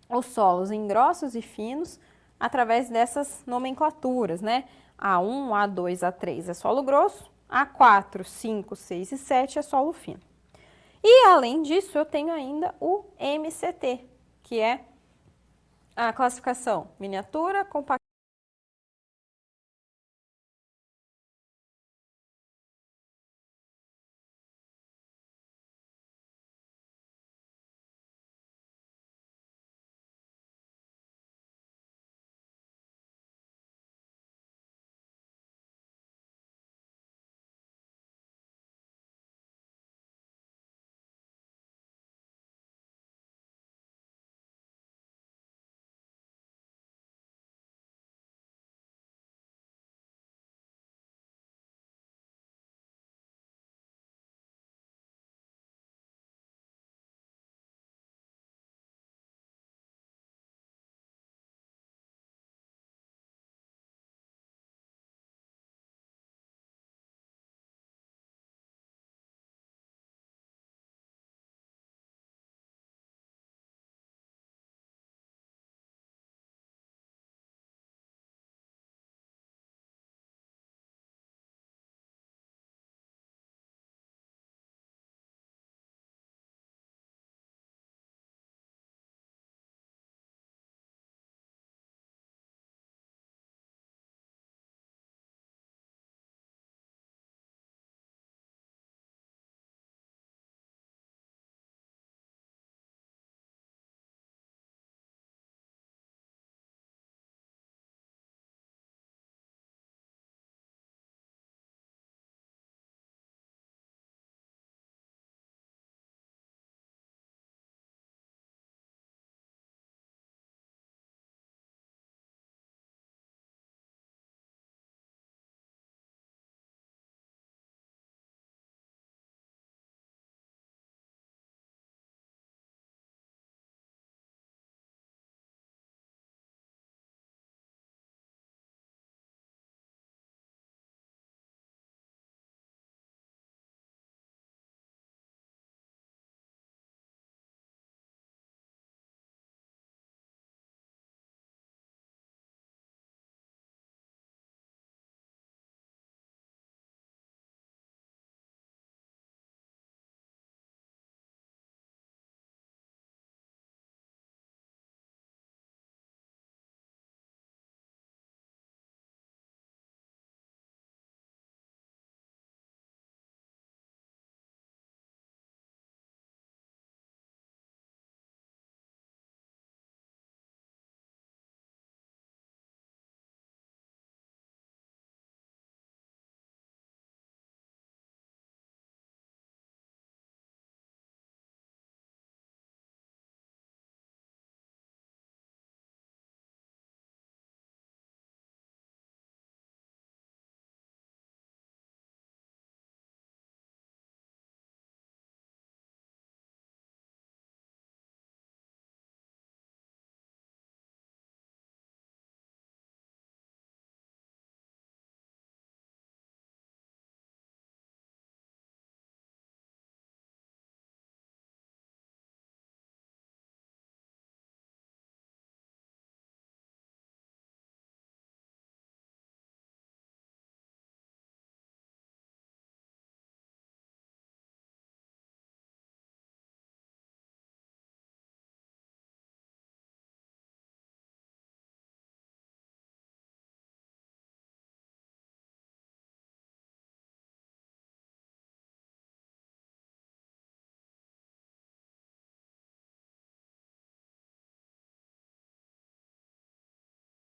os solos em grossos e finos através dessas nomenclaturas, né? A1, A2, A3 é solo grosso, A4, 5, 6 e 7 é solo fino. E além disso, eu tenho ainda o MCT, que é a classificação miniatura, compacta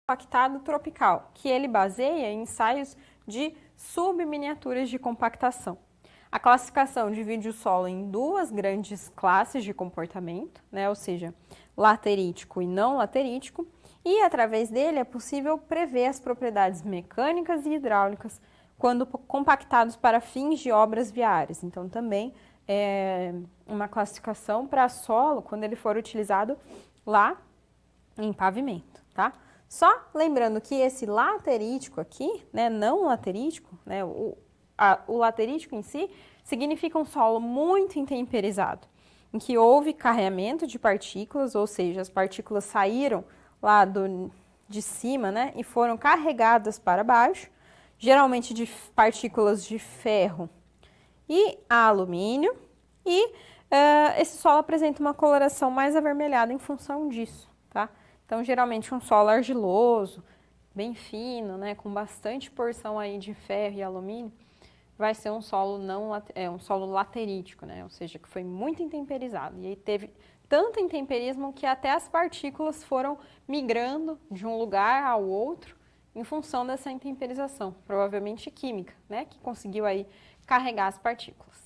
compactado tropical, que ele baseia em ensaios de subminiaturas de compactação. A classificação divide o solo em duas grandes classes de comportamento, né? Ou seja, laterítico e não laterítico, e através dele é possível prever as propriedades mecânicas e hidráulicas quando compactados para fins de obras viárias. Então, também é uma classificação para solo quando ele for utilizado lá em pavimento, tá? Só lembrando que esse laterítico aqui, né, não laterítico, né, o laterítico em si significa um solo muito intemperizado, em que houve carreamento de partículas, ou seja, as partículas saíram lá de cima, né, e foram carregadas para baixo, geralmente de partículas de ferro e alumínio, e esse solo apresenta uma coloração mais avermelhada em função disso, tá? Então, geralmente um solo argiloso, bem fino, né, com bastante porção aí de ferro e alumínio, vai ser um solo um solo laterítico, né? Ou seja, que foi muito intemperizado. E aí teve tanto intemperismo que até as partículas foram migrando de um lugar ao outro em função dessa intemperização, provavelmente química, né? Que conseguiu aí carregar as partículas.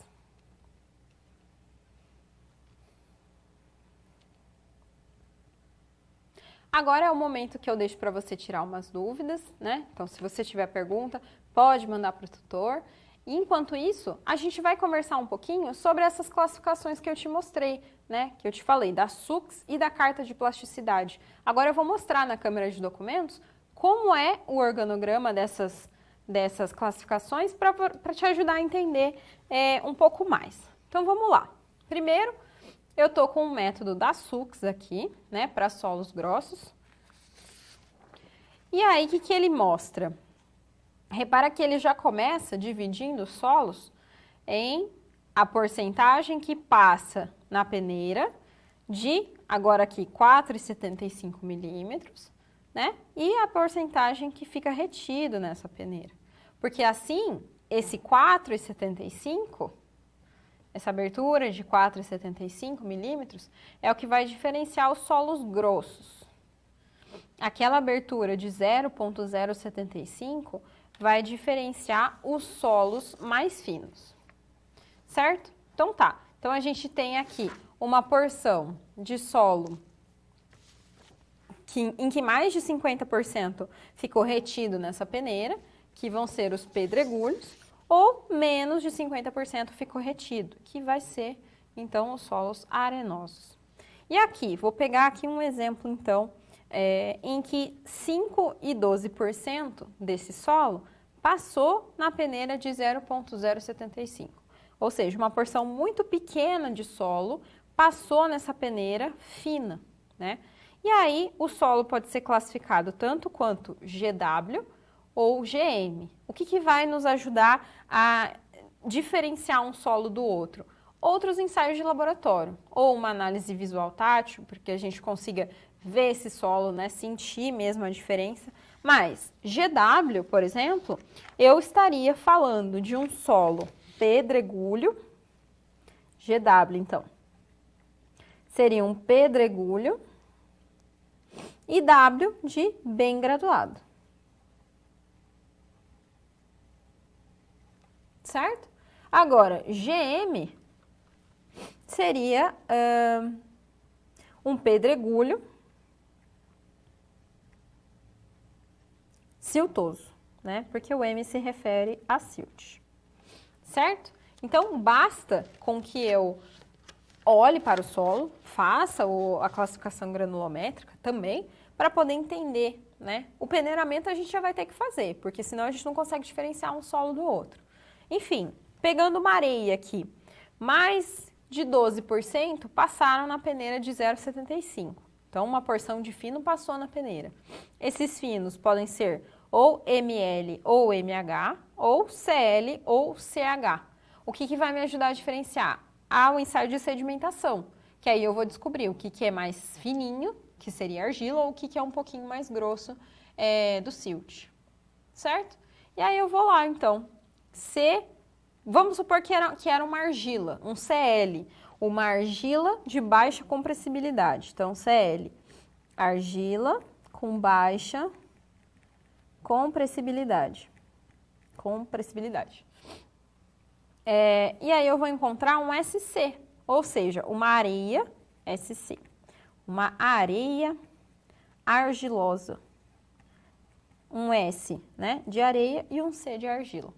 Agora é o momento que eu deixo para você tirar umas dúvidas, né? Então, se você tiver pergunta, pode mandar para o tutor. Enquanto isso, a gente vai conversar um pouquinho sobre essas classificações que eu te mostrei, né? Que eu te falei, da SUCS e da carta de plasticidade. Agora eu vou mostrar na câmera de documentos como é o organograma dessas classificações para te ajudar a entender um pouco mais. Então vamos lá. Primeiro, eu estou com o método da SUCS aqui, né? Para solos grossos. E aí, o que ele mostra? Repara que ele já começa dividindo os solos em a porcentagem que passa na peneira de, agora aqui, 4,75 milímetros, né? E a porcentagem que fica retido nessa peneira. Porque assim, esse 4,75, essa abertura de 4,75 milímetros, é o que vai diferenciar os solos grossos. Aquela abertura de 0,075 vai diferenciar os solos mais finos, certo? Então tá, então a gente tem aqui uma porção de solo em que mais de 50% ficou retido nessa peneira, que vão ser os pedregulhos, ou menos de 50% ficou retido, que vai ser, então, os solos arenosos. E aqui, vou pegar aqui um exemplo, então, em que 5 e 12% desse solo passou na peneira de 0,075. Ou seja, uma porção muito pequena de solo passou nessa peneira fina, né? E aí, o solo pode ser classificado tanto quanto GW ou GM. O que vai nos ajudar a diferenciar um solo do outro? Outros ensaios de laboratório, ou uma análise visual tátil, porque a gente consiga ver esse solo, né, sentir mesmo a diferença. Mas GW, por exemplo, eu estaria falando de um solo pedregulho, GW, então, seria um pedregulho, e W de bem graduado. Certo? Agora, GM seria um pedregulho siltoso, né? Porque o M se refere a silt. Certo? Então, basta com que eu olhe para o solo, faça a classificação granulométrica também, para poder entender, né? O peneiramento a gente já vai ter que fazer, porque senão a gente não consegue diferenciar um solo do outro. Enfim, pegando uma areia aqui, mais de 12% passaram na peneira de 0,75. Então, uma porção de fino passou na peneira. Esses finos podem ser ou ML ou MH, ou CL ou CH. O que vai me ajudar a diferenciar? O ensaio de sedimentação, que aí eu vou descobrir o que é mais fininho, que seria argila, ou o que é um pouquinho mais grosso do silt, certo? E aí eu vou lá, então, vamos supor que era uma argila, um CL, uma argila de baixa compressibilidade. Então, CL, argila com baixa compressibilidade. E aí eu vou encontrar um SC, ou seja, uma areia SC, uma areia argilosa, um S, né, de areia e um C de argila,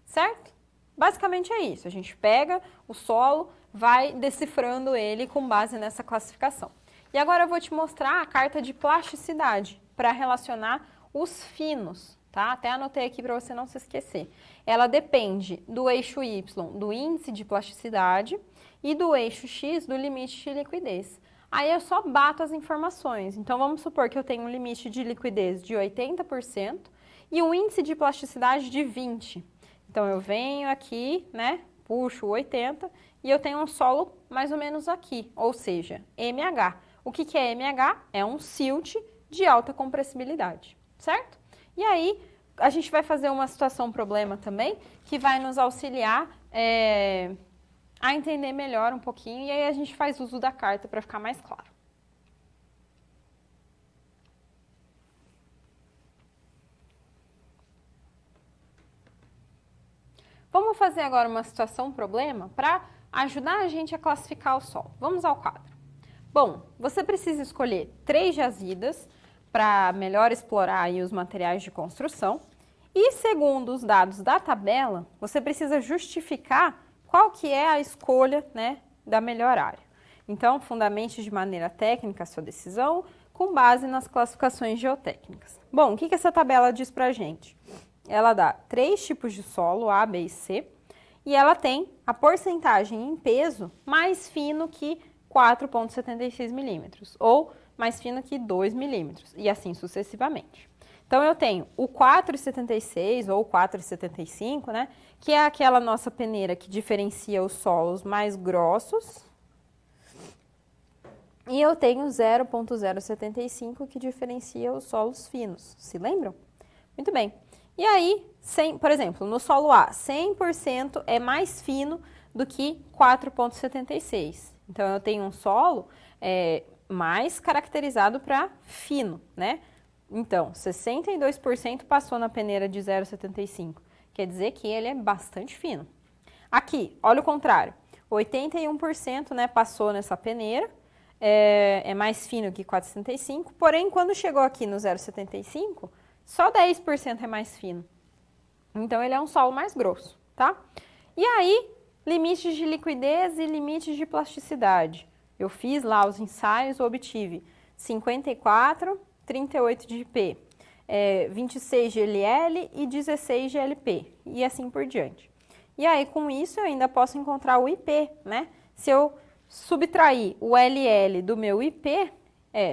certo? Basicamente é isso, a gente pega o solo, vai decifrando ele com base nessa classificação. E agora eu vou te mostrar a carta de plasticidade para relacionar os finos, tá? Até anotei aqui para você não se esquecer. Ela depende do eixo Y, do índice de plasticidade, e do eixo X, do limite de liquidez. Aí eu só bato as informações. Então, vamos supor que eu tenho um limite de liquidez de 80% e um índice de plasticidade de 20%. Então, eu venho aqui, né, puxo 80% e eu tenho um solo mais ou menos aqui, ou seja, MH. O que é MH? É um silt de alta compressibilidade, certo? E aí, a gente vai fazer uma situação-problema também, que vai nos auxiliar a entender melhor um pouquinho, e aí a gente faz uso da carta para ficar mais claro. Vamos fazer agora uma situação-problema para ajudar a gente a classificar o solo. Vamos ao quadro. Bom, você precisa escolher 3 jazidas para melhor explorar aí os materiais de construção. E segundo os dados da tabela, você precisa justificar qual que é a escolha, né, da melhor área. Então, fundamente de maneira técnica a sua decisão, com base nas classificações geotécnicas. Bom, o que essa tabela diz pra gente? Ela dá 3 tipos de solo, A, B e C, e ela tem a porcentagem em peso mais fino que 4,76 milímetros, ou mais fino que 2 milímetros, e assim sucessivamente. Então, eu tenho o 4,76 ou 4,75, né, que é aquela nossa peneira que diferencia os solos mais grossos, e eu tenho 0,075 que diferencia os solos finos, se lembram? Muito bem. E aí, por exemplo, no solo A, 100% é mais fino do que 4,76. Então, eu tenho um solo mais caracterizado para fino, né? Então, 62% passou na peneira de 0,75. Quer dizer que ele é bastante fino. Aqui, olha o contrário. 81%, né, passou nessa peneira, é mais fino que 4,75. Porém, quando chegou aqui no 0,75, só 10% é mais fino. Então, ele é um solo mais grosso, tá? E aí, limites de liquidez e limites de plasticidade. Eu fiz lá os ensaios, obtive 54, 38 de IP, 26 de LL e 16 de LP, e assim por diante. E aí, com isso, eu ainda posso encontrar o IP, né? Se eu subtrair o LL do meu IP,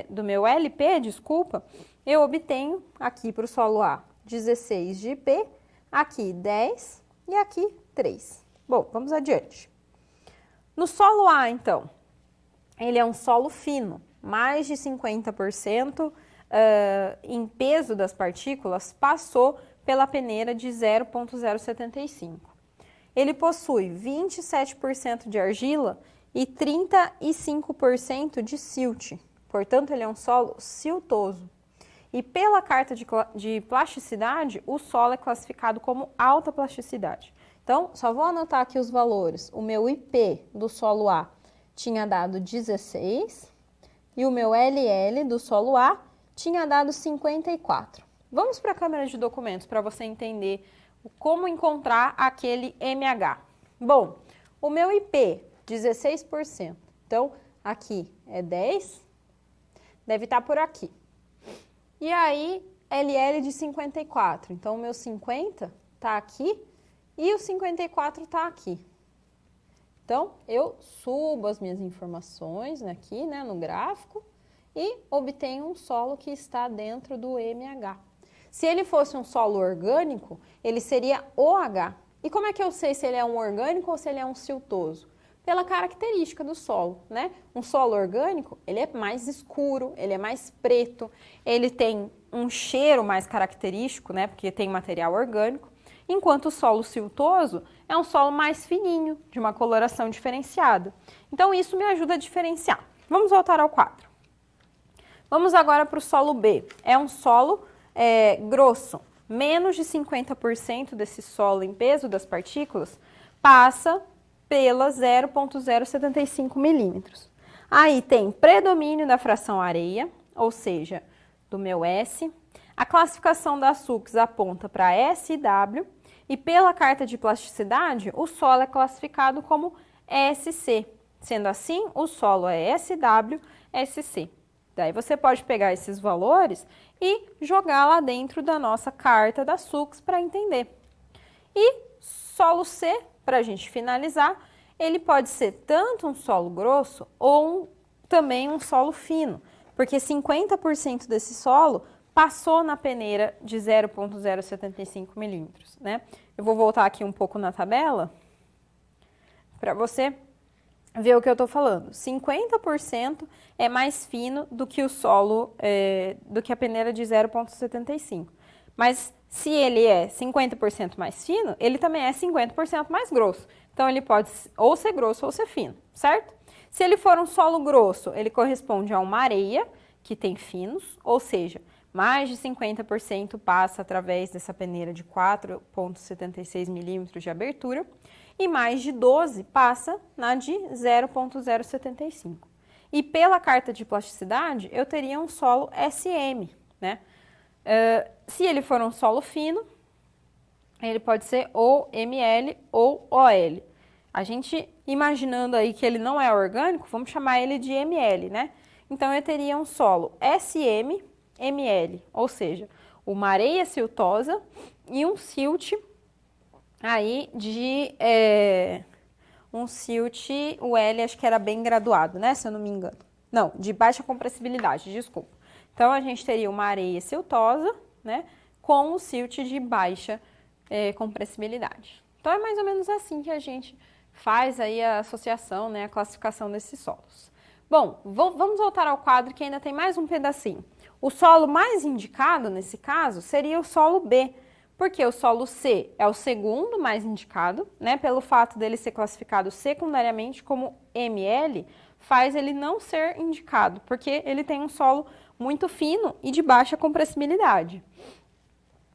do meu LP, desculpa, eu obtenho aqui para o solo A 16 de IP, aqui 10 e aqui 3. Bom, vamos adiante. No solo A, então, ele é um solo fino, mais de 50% em peso das partículas passou pela peneira de 0,075. Ele possui 27% de argila e 35% de silt, portanto, ele é um solo siltoso. E pela carta de plasticidade, o solo é classificado como alta plasticidade. Então, só vou anotar aqui os valores. O meu IP do solo A tinha dado 16 e o meu LL do solo A tinha dado 54. Vamos para a câmera de documentos para você entender como encontrar aquele MH. Bom, o meu IP, 16%. Então, aqui é 10, deve estar por aqui. E aí, LL de 54. Então, o meu 50 está aqui e o 54 está aqui. Então, eu subo as minhas informações aqui, né, no gráfico e obtenho um solo que está dentro do MH. Se ele fosse um solo orgânico, ele seria OH. E como é que eu sei se ele é um orgânico ou se ele é um siltoso? Pela característica do solo, né? Um solo orgânico, ele é mais escuro, ele é mais preto, ele tem um cheiro mais característico, né? Porque tem material orgânico. Enquanto o solo siltoso é um solo mais fininho, de uma coloração diferenciada. Então, isso me ajuda a diferenciar. Vamos voltar ao quadro. Vamos agora para o solo B. É um solo grosso, menos de 50% desse solo em peso das partículas passa pela 0,075 milímetros. Aí tem predomínio da fração areia, ou seja, do meu S. A classificação da SUCS aponta para S e W, e pela carta de plasticidade, o solo é classificado como SC. Sendo assim, o solo é SW, SC. Daí você pode pegar esses valores e jogar lá dentro da nossa carta da SUCS para entender. E solo C, para a gente finalizar, ele pode ser tanto um solo grosso ou também um solo fino, porque 50% desse solo passou na peneira de 0,075 milímetros, né? Eu vou voltar aqui um pouco na tabela para você ver o que eu estou falando. 50% é mais fino do que o solo, do que a peneira de 0,75. Mas se ele é 50% mais fino, ele também é 50% mais grosso. Então, ele pode ou ser grosso ou ser fino, certo? Se ele for um solo grosso, ele corresponde a uma areia que tem finos, ou seja, mais de 50% passa através dessa peneira de 4,76 milímetros de abertura e mais de 12 passa na de 0,075. E pela carta de plasticidade, eu teria um solo SM, né? Se ele for um solo fino, ele pode ser ou ML ou OL. A gente, imaginando aí que ele não é orgânico, vamos chamar ele de ML, né? Então, eu teria um solo SM-ML, ou seja, uma areia siltosa e um silt aí de... um silt, o L acho que era bem graduado, né? Se eu não me engano. Não, de baixa compressibilidade, desculpa. Então, a gente teria uma areia siltosa, né? Com o silt de baixa compressibilidade. Então, é mais ou menos assim que a gente faz aí a associação, né? A classificação desses solos. Bom, vamos voltar ao quadro que ainda tem mais um pedacinho. O solo mais indicado, nesse caso, seria o solo B, porque o solo C é o segundo mais indicado, né? Pelo fato dele ser classificado secundariamente como ML, faz ele não ser indicado, porque ele tem um solo muito fino e de baixa compressibilidade.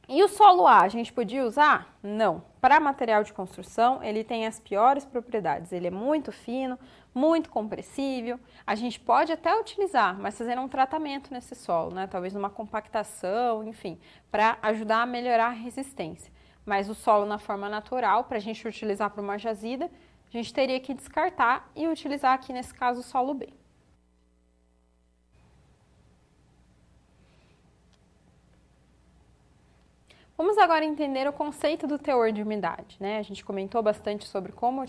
E o solo A, a gente podia usar? Não. Para material de construção, ele tem as piores propriedades. Ele é muito fino, muito compressível. A gente pode até utilizar, mas fazer um tratamento nesse solo, né? Talvez uma compactação, enfim, para ajudar a melhorar a resistência. Mas o solo na forma natural, para a gente utilizar para uma jazida, a gente teria que descartar e utilizar aqui, nesse caso, o solo B. Vamos agora entender o conceito do teor de umidade, né? A gente comentou bastante sobre como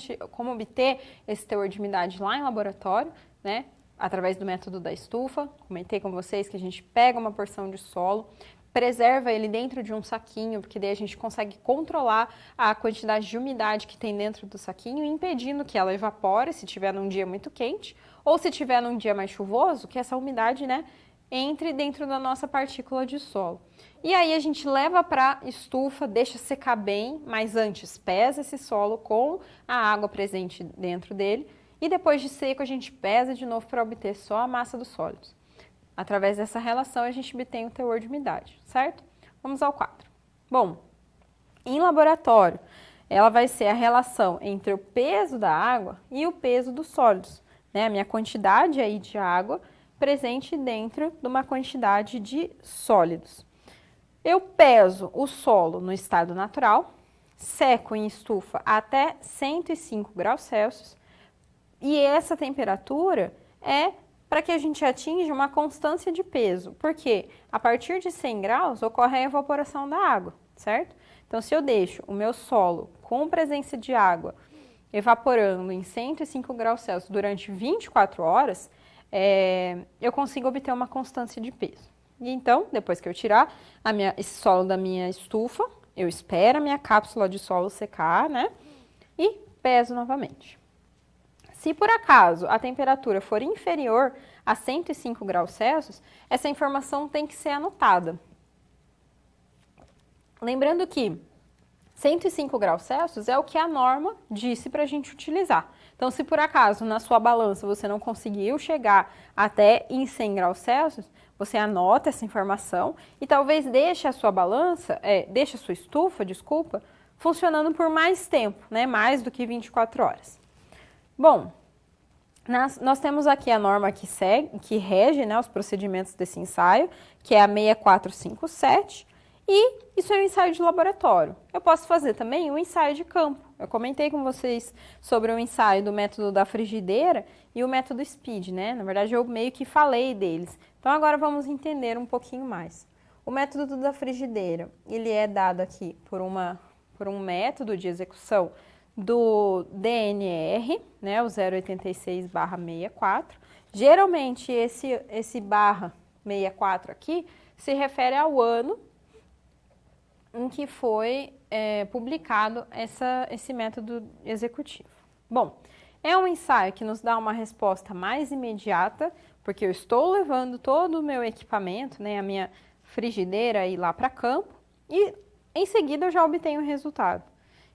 obter esse teor de umidade lá em laboratório, né? Através do método da estufa. Comentei com vocês que a gente pega uma porção de solo, preserva ele dentro de um saquinho, porque daí a gente consegue controlar a quantidade de umidade que tem dentro do saquinho, impedindo que ela evapore se tiver num dia muito quente, ou se tiver num dia mais chuvoso, que essa umidade, né, entre dentro da nossa partícula de solo. E aí a gente leva para a estufa, deixa secar bem, mas antes pesa esse solo com a água presente dentro dele e depois de seco a gente pesa de novo para obter só a massa dos sólidos. Através dessa relação a gente obtém o teor de umidade, certo? Vamos ao quadro. Bom, em laboratório, ela vai ser a relação entre o peso da água e o peso dos sólidos, né? A minha quantidade aí de água presente dentro de uma quantidade de sólidos. Eu peso o solo no estado natural, seco em estufa até 105 graus Celsius e essa temperatura é para que a gente atinja uma constância de peso, porque a partir de 100 graus ocorre a evaporação da água, certo? Então, se eu deixo o meu solo com presença de água evaporando em 105 graus Celsius durante 24 horas, eu consigo obter uma constância de peso. E então, depois que eu tirar esse solo da minha estufa, eu espero a minha cápsula de solo secar, né? E peso novamente. Se por acaso a temperatura for inferior a 105 graus Celsius, essa informação tem que ser anotada. Lembrando que 105 graus Celsius é o que a norma disse para a gente utilizar. Então, se por acaso na sua balança você não conseguiu chegar até em 100 graus Celsius, você anota essa informação e talvez deixe a sua deixe a sua estufa, desculpa, funcionando por mais tempo, né? Mais do que 24 horas. Bom, nós temos aqui a norma que rege, né, os procedimentos desse ensaio, que é a 6457, e isso é um ensaio de laboratório. Eu posso fazer também um ensaio de campo. Eu comentei com vocês sobre o ensaio do método da frigideira e o método SPEED, né? Na verdade, eu meio que falei deles. Então, agora vamos entender um pouquinho mais. O método da frigideira, ele é dado aqui por um método de execução do DNR, né, o 086/64. Geralmente, esse barra 64 aqui se refere ao ano em que foi publicado esse método executivo. Bom, é um ensaio que nos dá uma resposta mais imediata, porque eu estou levando todo o meu equipamento, né, a minha frigideira aí lá para campo, e em seguida eu já obtenho o resultado.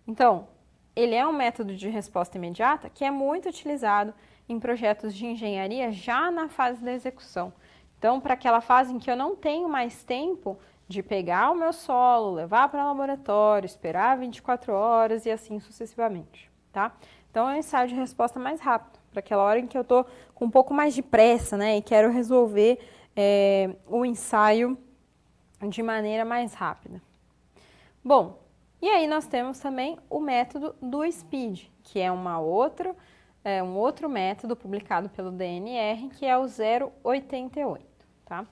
Então, ele é um método de resposta imediata que é muito utilizado em projetos de engenharia já na fase da execução. Então, para aquela fase em que eu não tenho mais tempo de pegar o meu solo, levar para o laboratório, esperar 24 horas e assim sucessivamente, tá? Então, é um ensaio de resposta mais rápido, para aquela hora em que eu estou com um pouco mais de pressa, né, e quero resolver o ensaio de maneira mais rápida. Bom, e aí nós temos também o método do SPEED, que é um outro método publicado pelo DNR, que é o 088, tá?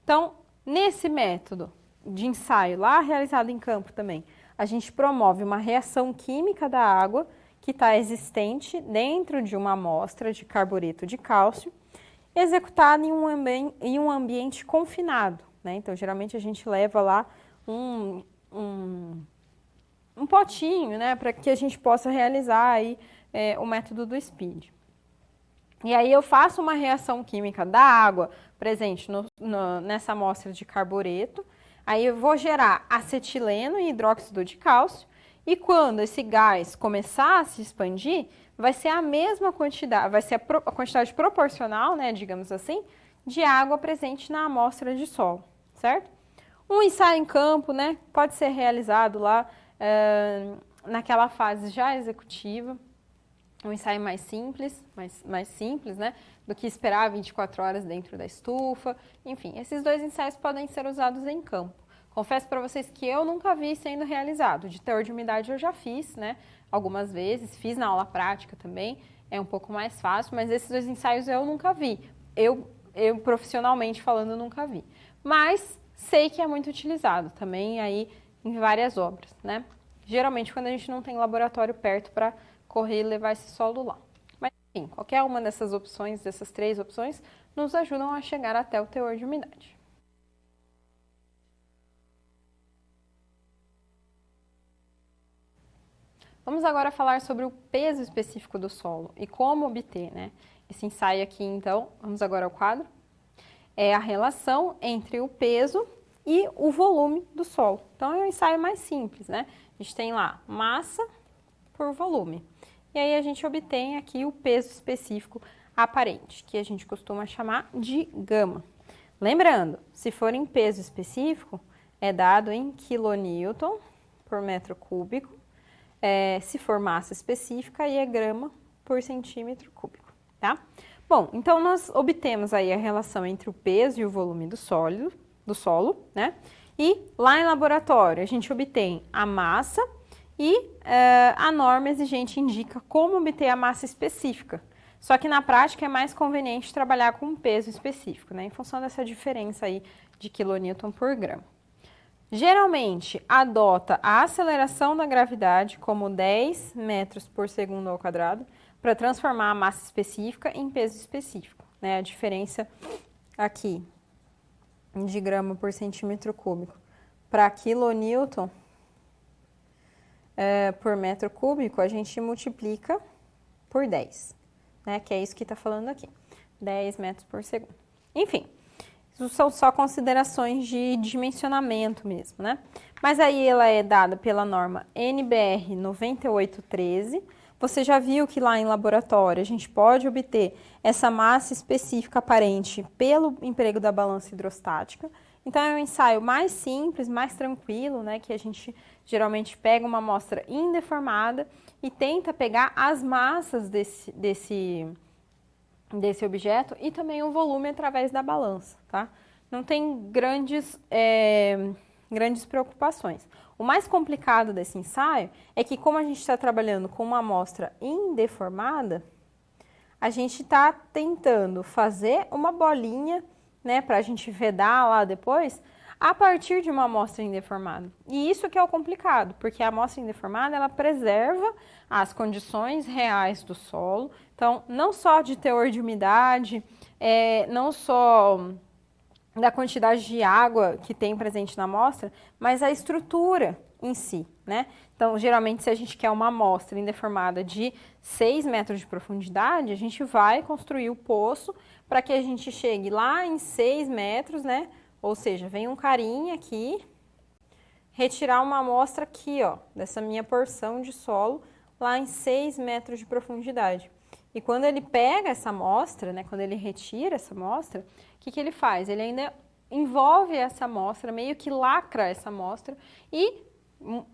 Então, nesse método de ensaio lá realizado em campo também, a gente promove uma reação química da água que está existente dentro de uma amostra de carbureto de cálcio, executada em um ambiente confinado, né? Então, geralmente a gente leva lá um potinho, né, para que a gente possa realizar aí o método do SPEED. E aí eu faço uma reação química da água presente nessa amostra de carbureto, aí eu vou gerar acetileno e hidróxido de cálcio, e quando esse gás começar a se expandir, vai ser a mesma quantidade, vai ser a quantidade proporcional, né, digamos assim, de água presente na amostra de solo, certo? Um ensaio em campo, né, pode ser realizado lá naquela fase já executiva, um ensaio mais simples, né, do que esperar 24 horas dentro da estufa. Enfim, esses dois ensaios podem ser usados em campo. Confesso para vocês que eu nunca vi sendo realizado. De teor de umidade eu já fiz, né, algumas vezes, fiz na aula prática também, é um pouco mais fácil, mas esses dois ensaios eu nunca vi. Eu profissionalmente falando, nunca vi. Mas sei que é muito utilizado também aí em várias obras, né? Geralmente quando a gente não tem laboratório perto para correr e levar esse solo lá. Mas, enfim, qualquer uma dessas opções, dessas três opções, nos ajudam a chegar até o teor de umidade. Vamos agora falar sobre o peso específico do solo e como obter, né, esse ensaio aqui, então, vamos agora ao quadro. É a relação entre o peso e o volume do solo. Então, é um ensaio mais simples, né? A gente tem lá massa por volume. E aí, a gente obtém aqui o peso específico aparente, que a gente costuma chamar de gama. Lembrando, se for em peso específico, é dado em quilonewton por metro cúbico. Se for massa específica, aí é grama por centímetro cúbico, tá? Bom, então nós obtemos aí a relação entre o peso e o volume do solo, né? E lá em laboratório a gente obtém a massa e a norma exigente indica como obter a massa específica. Só que na prática é mais conveniente trabalhar com um peso específico, né? Em função dessa diferença aí de quilonewton por grama. Geralmente adota a aceleração da gravidade como 10 metros por segundo ao quadrado para transformar a massa específica em peso específico, né? A diferença aqui de grama por centímetro cúbico para quilonewton por metro cúbico, a gente multiplica por 10, né? Que é isso que está falando aqui, 10 metros por segundo. Enfim, isso são só considerações de dimensionamento mesmo, né? Mas aí ela é dada pela norma NBR 9813. você já viu que lá em laboratório a gente pode obter essa massa específica aparente pelo emprego da balança hidrostática. Então, é um ensaio mais simples, mais tranquilo, né, que a gente geralmente pega uma amostra indeformada e tenta pegar as massas desse objeto e também o volume através da balança, tá? Não tem grandes preocupações. O mais complicado desse ensaio é que, como a gente está trabalhando com uma amostra indeformada, a gente está tentando fazer uma bolinha, né, para a gente vedar lá depois, a partir de uma amostra indeformada. E isso que é o complicado, porque a amostra indeformada, ela preserva as condições reais do solo. Então, não só de teor de umidade, não só da quantidade de água que tem presente na amostra, mas a estrutura em si, né? Então, geralmente, se a gente quer uma amostra indeformada de 6 metros de profundidade, a gente vai construir o poço para que a gente chegue lá em 6 metros, né? Ou seja, vem um carinha aqui, retirar uma amostra aqui, ó, dessa minha porção de solo, lá em 6 metros de profundidade. E quando ele pega essa amostra, né, quando ele retira essa amostra, o que ele faz? Ele ainda envolve essa amostra, meio que lacra essa amostra e,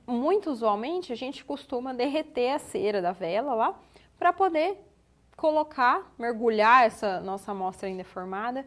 muito usualmente, a gente costuma derreter a cera da vela lá para poder colocar, mergulhar essa nossa amostra indeformada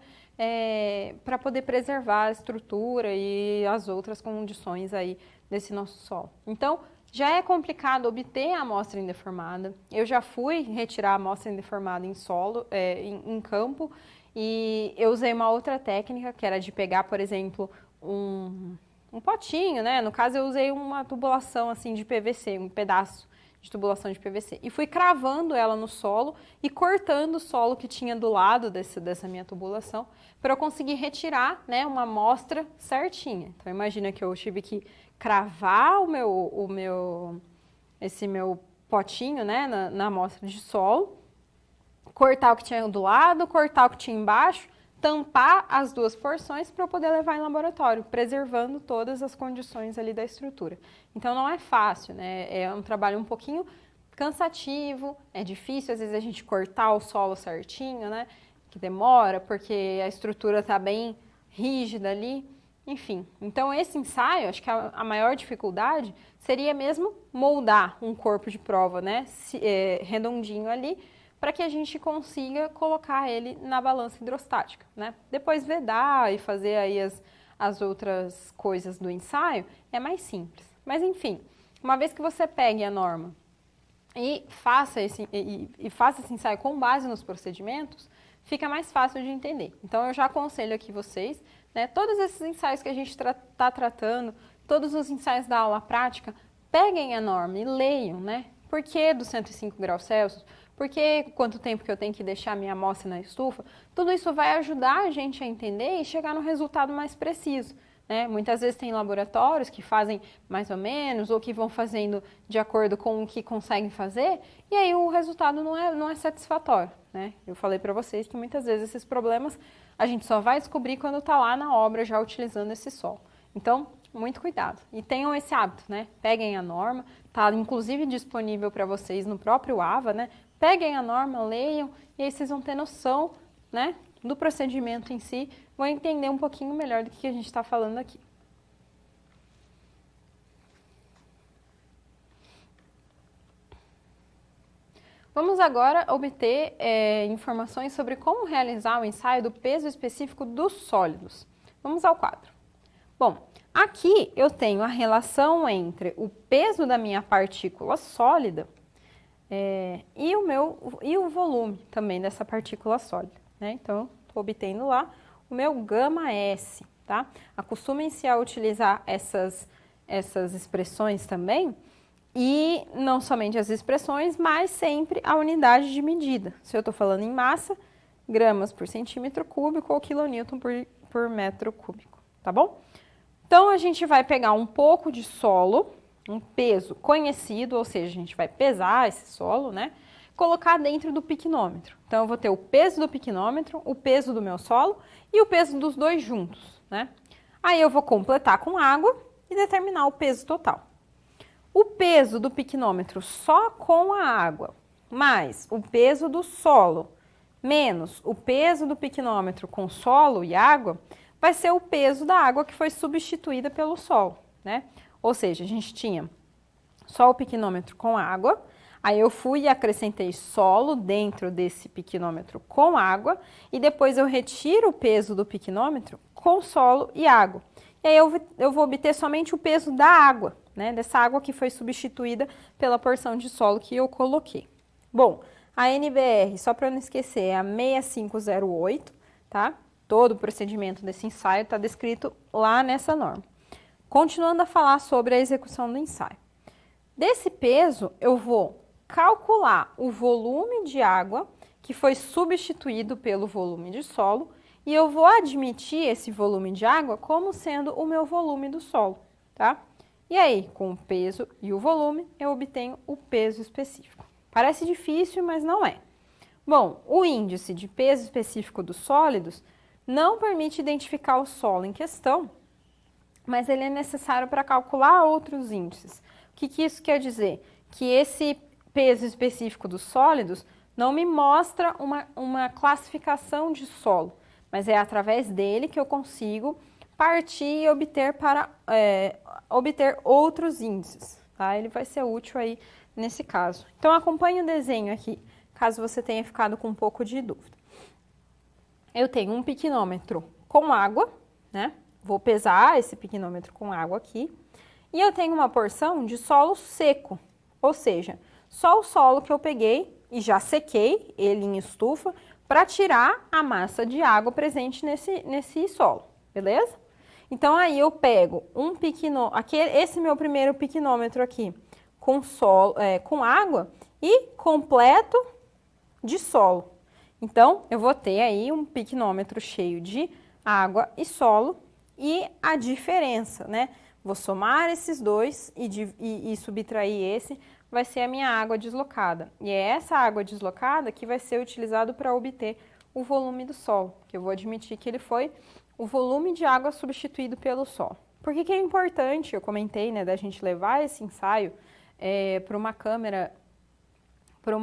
para poder preservar a estrutura e as outras condições aí desse nosso solo. Então, já é complicado obter a amostra indeformada. Eu já fui retirar a amostra indeformada em solo, em campo, e eu usei uma outra técnica, que era de pegar, por exemplo, um potinho, né? No caso, eu usei uma tubulação assim de PVC, um pedaço de tubulação de PVC. E fui cravando ela no solo e cortando o solo que tinha do lado dessa minha tubulação para eu conseguir retirar, né, uma amostra certinha. Então, imagina que eu tive que cravar esse meu potinho, né, na amostra de solo, cortar o que tinha do lado, cortar o que tinha embaixo, tampar as duas porções para eu poder levar em laboratório, preservando todas as condições ali da estrutura. Então, não é fácil, né? É um trabalho um pouquinho cansativo, é difícil, às vezes, a gente cortar o solo certinho, né? Que demora, porque a estrutura está bem rígida ali. Enfim, então esse ensaio, acho que a maior dificuldade seria mesmo moldar um corpo de prova, né? Redondinho ali, para que a gente consiga colocar ele na balança hidrostática, né? Depois vedar e fazer aí as outras coisas do ensaio é mais simples. Mas enfim, uma vez que você pegue a norma e faça esse ensaio com base nos procedimentos, fica mais fácil de entender. Então eu já aconselho aqui vocês, né, todos esses ensaios que a gente está tratando, todos os ensaios da aula prática, peguem a norma e leiam, né? Por que dos 105 graus Celsius? Por que quanto tempo que eu tenho que deixar a minha amostra na estufa? Tudo isso vai ajudar a gente a entender e chegar no resultado mais preciso, né? Muitas vezes tem laboratórios que fazem mais ou menos ou que vão fazendo de acordo com o que conseguem fazer e aí o resultado não é satisfatório, né? Eu falei para vocês que muitas vezes esses problemas a gente só vai descobrir quando está lá na obra já utilizando esse solo. Então, muito cuidado. E tenham esse hábito, né? Peguem a norma, tá inclusive disponível para vocês no próprio AVA, né? Peguem a norma, leiam, e aí vocês vão ter noção, né, do procedimento em si, vão entender um pouquinho melhor do que a gente está falando aqui. Vamos agora obter informações sobre como realizar o ensaio do peso específico dos sólidos. Vamos ao quadro. Bom, aqui eu tenho a relação entre o peso da minha partícula sólida e o volume também dessa partícula sólida, né? Então, estou obtendo lá o meu gama S, tá? Acostumem-se a utilizar essas expressões também, e não somente as expressões, mas sempre a unidade de medida. Se eu estou falando em massa, gramas por centímetro cúbico ou quilonewton por metro cúbico, tá bom? Então, a gente vai pegar um pouco de solo, um peso conhecido, ou seja, a gente vai pesar esse solo, né? Colocar dentro do piquenômetro. Então, eu vou ter o peso do piquenômetro, o peso do meu solo e o peso dos dois juntos, né? Aí, eu vou completar com água e determinar o peso total. O peso do piquenômetro só com a água, mais o peso do solo, menos o peso do piquenômetro com solo e água, vai ser o peso da água que foi substituída pelo solo, né? Ou seja, a gente tinha só o piquenômetro com água, aí eu fui e acrescentei solo dentro desse piquenômetro com água, e depois eu retiro o peso do piquenômetro com solo e água. E aí eu vou obter somente o peso da água, né? Dessa água que foi substituída pela porção de solo que eu coloquei. Bom, a NBR, só para não esquecer, é a 6508, tá? Todo o procedimento desse ensaio está descrito lá nessa norma. Continuando a falar sobre a execução do ensaio. Desse peso, eu vou calcular o volume de água que foi substituído pelo volume de solo e eu vou admitir esse volume de água como sendo o meu volume do solo, tá? E aí, com o peso e o volume, eu obtenho o peso específico. Parece difícil, mas não é. Bom, o índice de peso específico dos sólidos não permite identificar o solo em questão, mas ele é necessário para calcular outros índices. O que isso quer dizer? Que esse peso específico dos sólidos não me mostra uma classificação de solo, mas é através dele que eu consigo partir e obter outros índices, tá? Ele vai ser útil aí nesse caso. Então, acompanhe o desenho aqui, caso você tenha ficado com um pouco de dúvida. Eu tenho um piquenômetro com água, né? Vou pesar esse piquenômetro com água aqui. E eu tenho uma porção de solo seco, ou seja, só o solo que eu peguei e já sequei ele em estufa para tirar a massa de água presente nesse solo, beleza? Então, aí eu pego esse meu primeiro piquenômetro aqui com água e completo de solo. Então, eu vou ter aí um piquenômetro cheio de água e solo e a diferença, né? Vou somar esses dois e subtrair esse, vai ser a minha água deslocada. E é essa água deslocada que vai ser utilizado para obter o volume do solo, que eu vou admitir que ele foi o volume de água substituído pelo solo. Por que é importante, eu comentei, né, da gente levar esse ensaio para uma câmera, para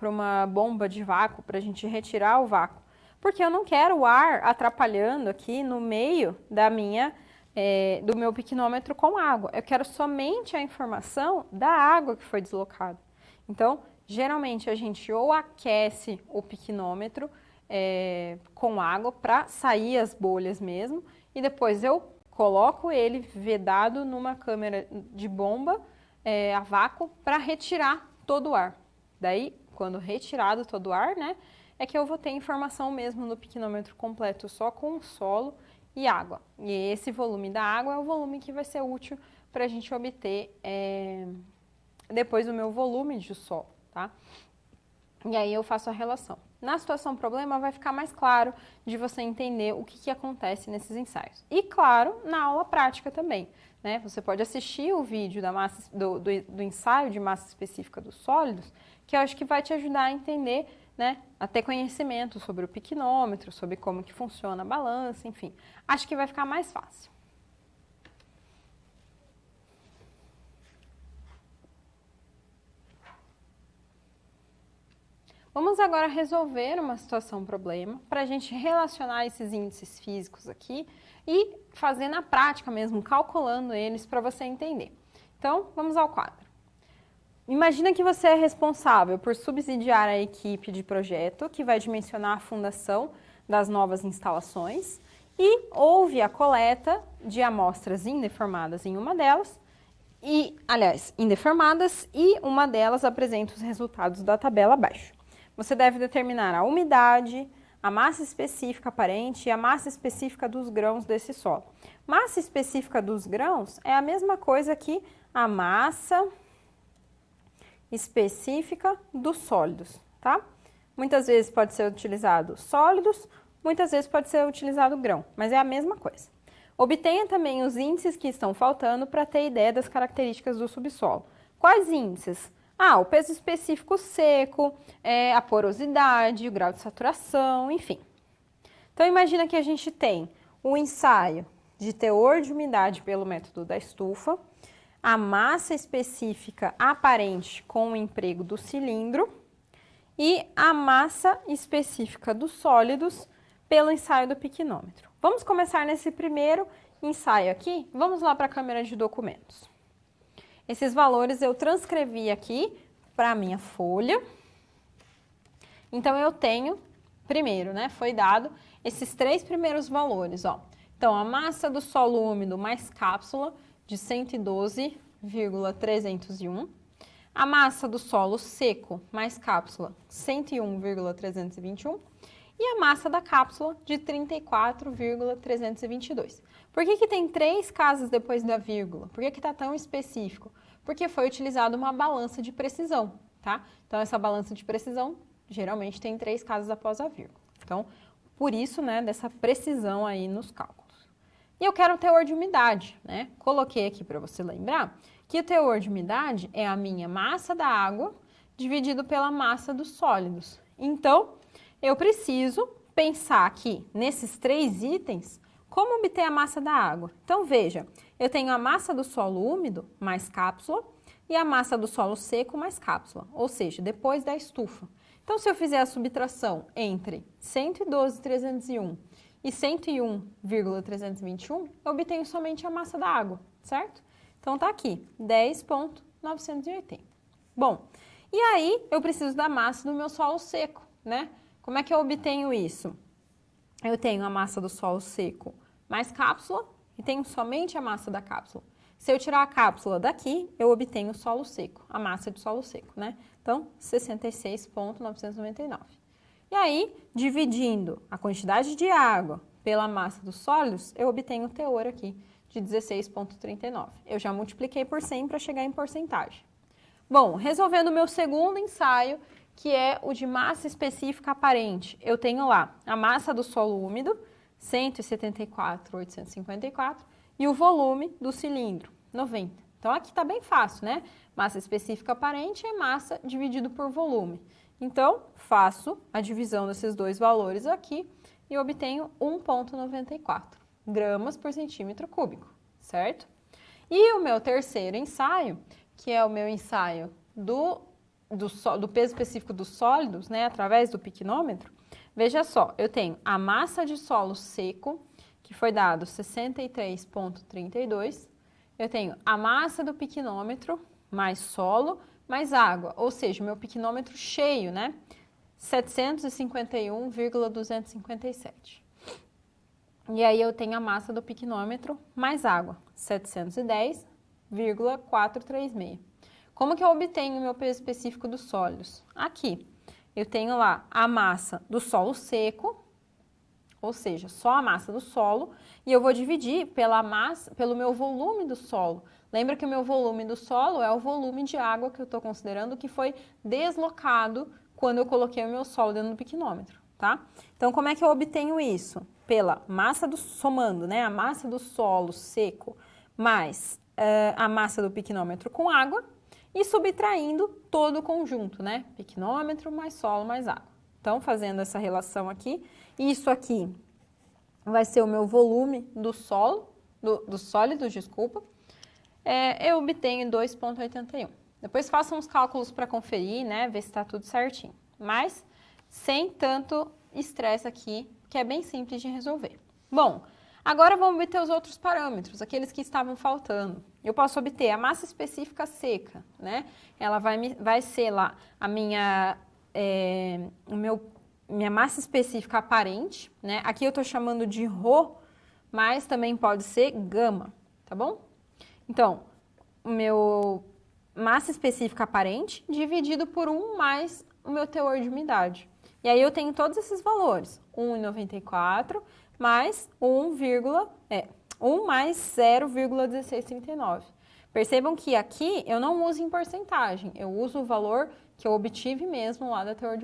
uma bomba de vácuo, para a gente retirar o vácuo? Porque eu não quero o ar atrapalhando aqui no meio do meu piquenômetro com água. Eu quero somente a informação da água que foi deslocada. Então, geralmente a gente ou aquece o piquenômetro com água para sair as bolhas mesmo, e depois eu coloco ele vedado numa câmera de bomba a vácuo para retirar todo o ar. Daí, quando retirado todo o ar, né, é que eu vou ter informação mesmo no piquenômetro completo só com solo e água. E esse volume da água é o volume que vai ser útil para a gente obter depois o meu volume de solo, tá? E aí eu faço a relação. Na situação problema vai ficar mais claro de você entender o que acontece nesses ensaios. E claro, na aula prática também, né? Você pode assistir o vídeo do ensaio de massa específica dos sólidos, que eu acho que vai te ajudar a entender, né, a ter conhecimento sobre o piquenômetro, sobre como que funciona a balança, enfim. Acho que vai ficar mais fácil. Vamos agora resolver uma situação problema para a gente relacionar esses índices físicos aqui e fazer na prática mesmo, calculando eles para você entender. Então, vamos ao quadro. Imagina que você é responsável por subsidiar a equipe de projeto que vai dimensionar a fundação das novas instalações e houve a coleta de amostras indeformadas em uma delas, indeformadas, e uma delas apresenta os resultados da tabela abaixo. Você deve determinar a umidade, a massa específica aparente e a massa específica dos grãos desse solo. Massa específica dos grãos é a mesma coisa que a massa específica dos sólidos, tá? Muitas vezes pode ser utilizado sólidos, muitas vezes pode ser utilizado grão, mas é a mesma coisa. Obtenha também os índices que estão faltando para ter ideia das características do subsolo. Quais índices? O peso específico seco, a porosidade, o grau de saturação, enfim. Então, imagina que a gente tem um ensaio de teor de umidade pelo método da estufa, a massa específica aparente com o emprego do cilindro e a massa específica dos sólidos pelo ensaio do piquenômetro. Vamos começar nesse primeiro ensaio aqui. Vamos lá para a câmera de documentos. Esses valores eu transcrevi aqui para a minha folha. Então, eu tenho, primeiro, né, foi dado esses 3 primeiros valores, ó. Então, a massa do solo úmido mais cápsula de 112,301. A massa do solo seco mais cápsula, 101,321. E a massa da cápsula de 34,322. Por que tem 3 casas depois da vírgula? Por que está tão específico? Porque foi utilizada uma balança de precisão, tá? Então, essa balança de precisão geralmente tem 3 casas após a vírgula. Então, por isso, né, dessa precisão aí nos cálculos. E eu quero o teor de umidade, né? Coloquei aqui para você lembrar que o teor de umidade é a minha massa da água dividido pela massa dos sólidos. Então, eu preciso pensar aqui nesses 3 itens como obter a massa da água. Então, veja, eu tenho a massa do solo úmido mais cápsula e a massa do solo seco mais cápsula, ou seja, depois da estufa. Então, se eu fizer a subtração entre 112,301 e 101,321, eu obtenho somente a massa da água, certo? Então, tá aqui, 10,980. Bom, e aí eu preciso da massa do meu solo seco, né? Como é que eu obtenho isso? Eu tenho a massa do solo seco mais cápsula e tenho somente a massa da cápsula. Se eu tirar a cápsula daqui, eu obtenho o solo seco, a massa de solo seco, né? Então, 66,999. E aí, dividindo a quantidade de água pela massa dos sólidos, eu obtenho o teor aqui de 16,39. Eu já multipliquei por 100 para chegar em porcentagem. Bom, resolvendo o meu segundo ensaio, que é o de massa específica aparente. Eu tenho lá a massa do solo úmido, 174,854, e o volume do cilindro, 90. Então, aqui está bem fácil, né? Massa específica aparente é massa dividido por volume. Então, faço a divisão desses 2 valores aqui e obtenho 1,94 gramas por centímetro cúbico, certo? E o meu terceiro ensaio, que é o meu ensaio do peso específico dos sólidos, né, através do piquenômetro, veja só, eu tenho a massa de solo seco, que foi dado 63,32, eu tenho a massa do piquenômetro mais solo mais água, ou seja, o meu piquenômetro cheio, né, 751,257. E aí eu tenho a massa do piquenômetro mais água, 710,436. Como que eu obtenho o meu peso específico dos sólidos? Aqui, eu tenho lá a massa do solo seco, ou seja, só a massa do solo, e eu vou dividir pelo meu volume do solo. Lembra que o meu volume do solo é o volume de água que eu estou considerando que foi deslocado quando eu coloquei o meu solo dentro do piquenômetro, tá? Então, como é que eu obtenho isso? Pela massa somando, né, a massa do solo seco mais a massa do piquenômetro com água, e subtraindo todo o conjunto, né? Piquenômetro mais solo mais água. Então, fazendo essa relação aqui, isso aqui vai ser o meu volume do solo, dos sólidos, desculpa. Eu obtenho 2,81. Depois façam os cálculos para conferir, né? Ver se está tudo certinho. Mas sem tanto estresse aqui, que é bem simples de resolver. Bom, agora vamos obter os outros parâmetros, aqueles que estavam faltando. Eu posso obter a massa específica seca, né? Ela vai ser lá a minha massa específica aparente, né? Aqui eu estou chamando de ρ, mas também pode ser gama, tá bom? Então, o meu massa específica aparente dividido por 1 mais o meu teor de umidade. E aí eu tenho todos esses valores, 1,94 mais 1 mais 0,1639. Percebam que aqui eu não uso em porcentagem, eu uso o valor que eu obtive mesmo lá do teor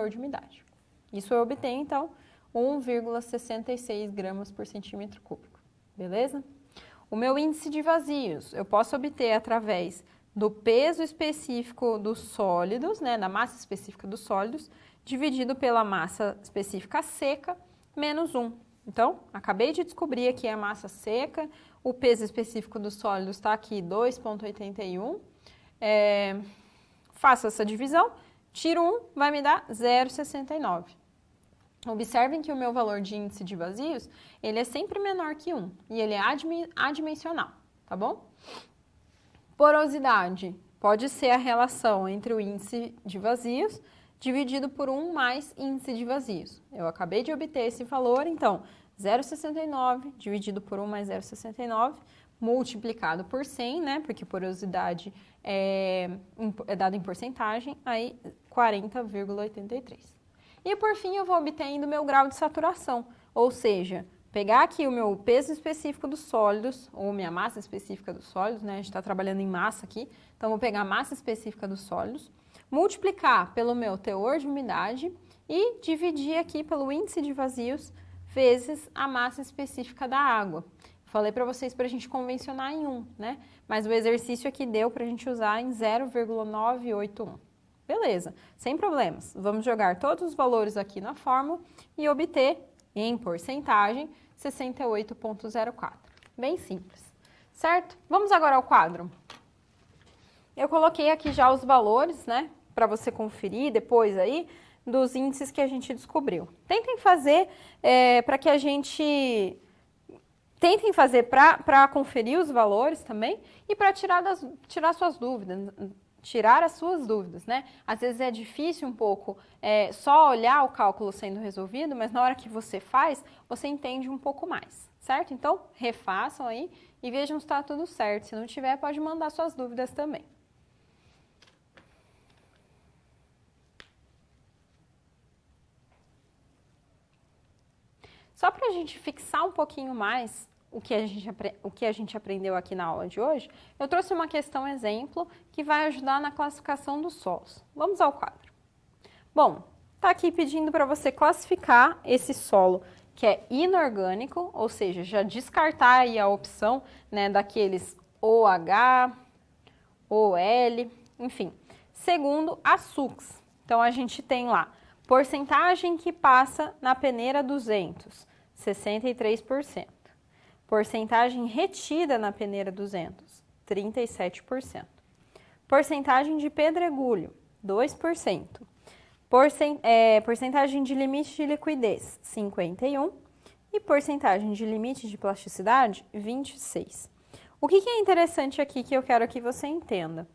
de umidade. Isso eu obtenho, então, 1,66 gramas por centímetro cúbico, beleza? O meu índice de vazios, eu posso obter através do peso específico dos sólidos, né, da massa específica dos sólidos, dividido pela massa específica seca, menos 1. Então, acabei de descobrir aqui a massa seca, o peso específico dos sólidos está aqui, 2,81. Faço essa divisão, tiro 1, vai me dar 0,69. Observem que o meu valor de índice de vazios, ele é sempre menor que 1, e ele é adimensional, tá bom? Porosidade pode ser a relação entre o índice de vazios dividido por 1 mais índice de vazios. Eu acabei de obter esse valor, então, 0,69 dividido por 1 mais 0,69, multiplicado por 100, né, porque porosidade é dado em porcentagem, aí 40,83. E por fim, eu vou obter ainda o meu grau de saturação, ou seja, pegar aqui o meu peso específico dos sólidos, ou minha massa específica dos sólidos, né, a gente está trabalhando em massa aqui, então vou pegar a massa específica dos sólidos, multiplicar pelo meu teor de umidade e dividir aqui pelo índice de vazios vezes a massa específica da água. Falei para vocês para a gente convencionar em 1, né? Mas o exercício aqui deu para a gente usar em 0,981. Beleza, sem problemas. Vamos jogar todos os valores aqui na fórmula e obter, em porcentagem, 68,04. Bem simples, certo? Vamos agora ao quadro. Eu coloquei aqui já os valores, né? Para você conferir depois aí dos índices que a gente descobriu. Tentem fazer para conferir os valores também e para tirar as suas dúvidas, né? Às vezes é difícil um pouco só olhar o cálculo sendo resolvido, mas na hora que você faz, você entende um pouco mais, certo? Então, refaçam aí e vejam se está tudo certo. Se não tiver, pode mandar suas dúvidas também. Só para a gente fixar um pouquinho mais o que a gente aprendeu aqui na aula de hoje, eu trouxe uma questão exemplo que vai ajudar na classificação dos solos. Vamos ao quadro. Bom, está aqui pedindo para você classificar esse solo que é inorgânico, ou seja, já descartar aí a opção, né, daqueles OH, OL, enfim, segundo a SUX. Então, a gente tem lá porcentagem que passa na peneira 200, 63%. Porcentagem retida na peneira 200, 37%. Porcentagem de pedregulho, 2%. Porcentagem de limite de liquidez, 51%. E porcentagem de limite de plasticidade, 26%. O que é interessante aqui que eu quero que você entenda?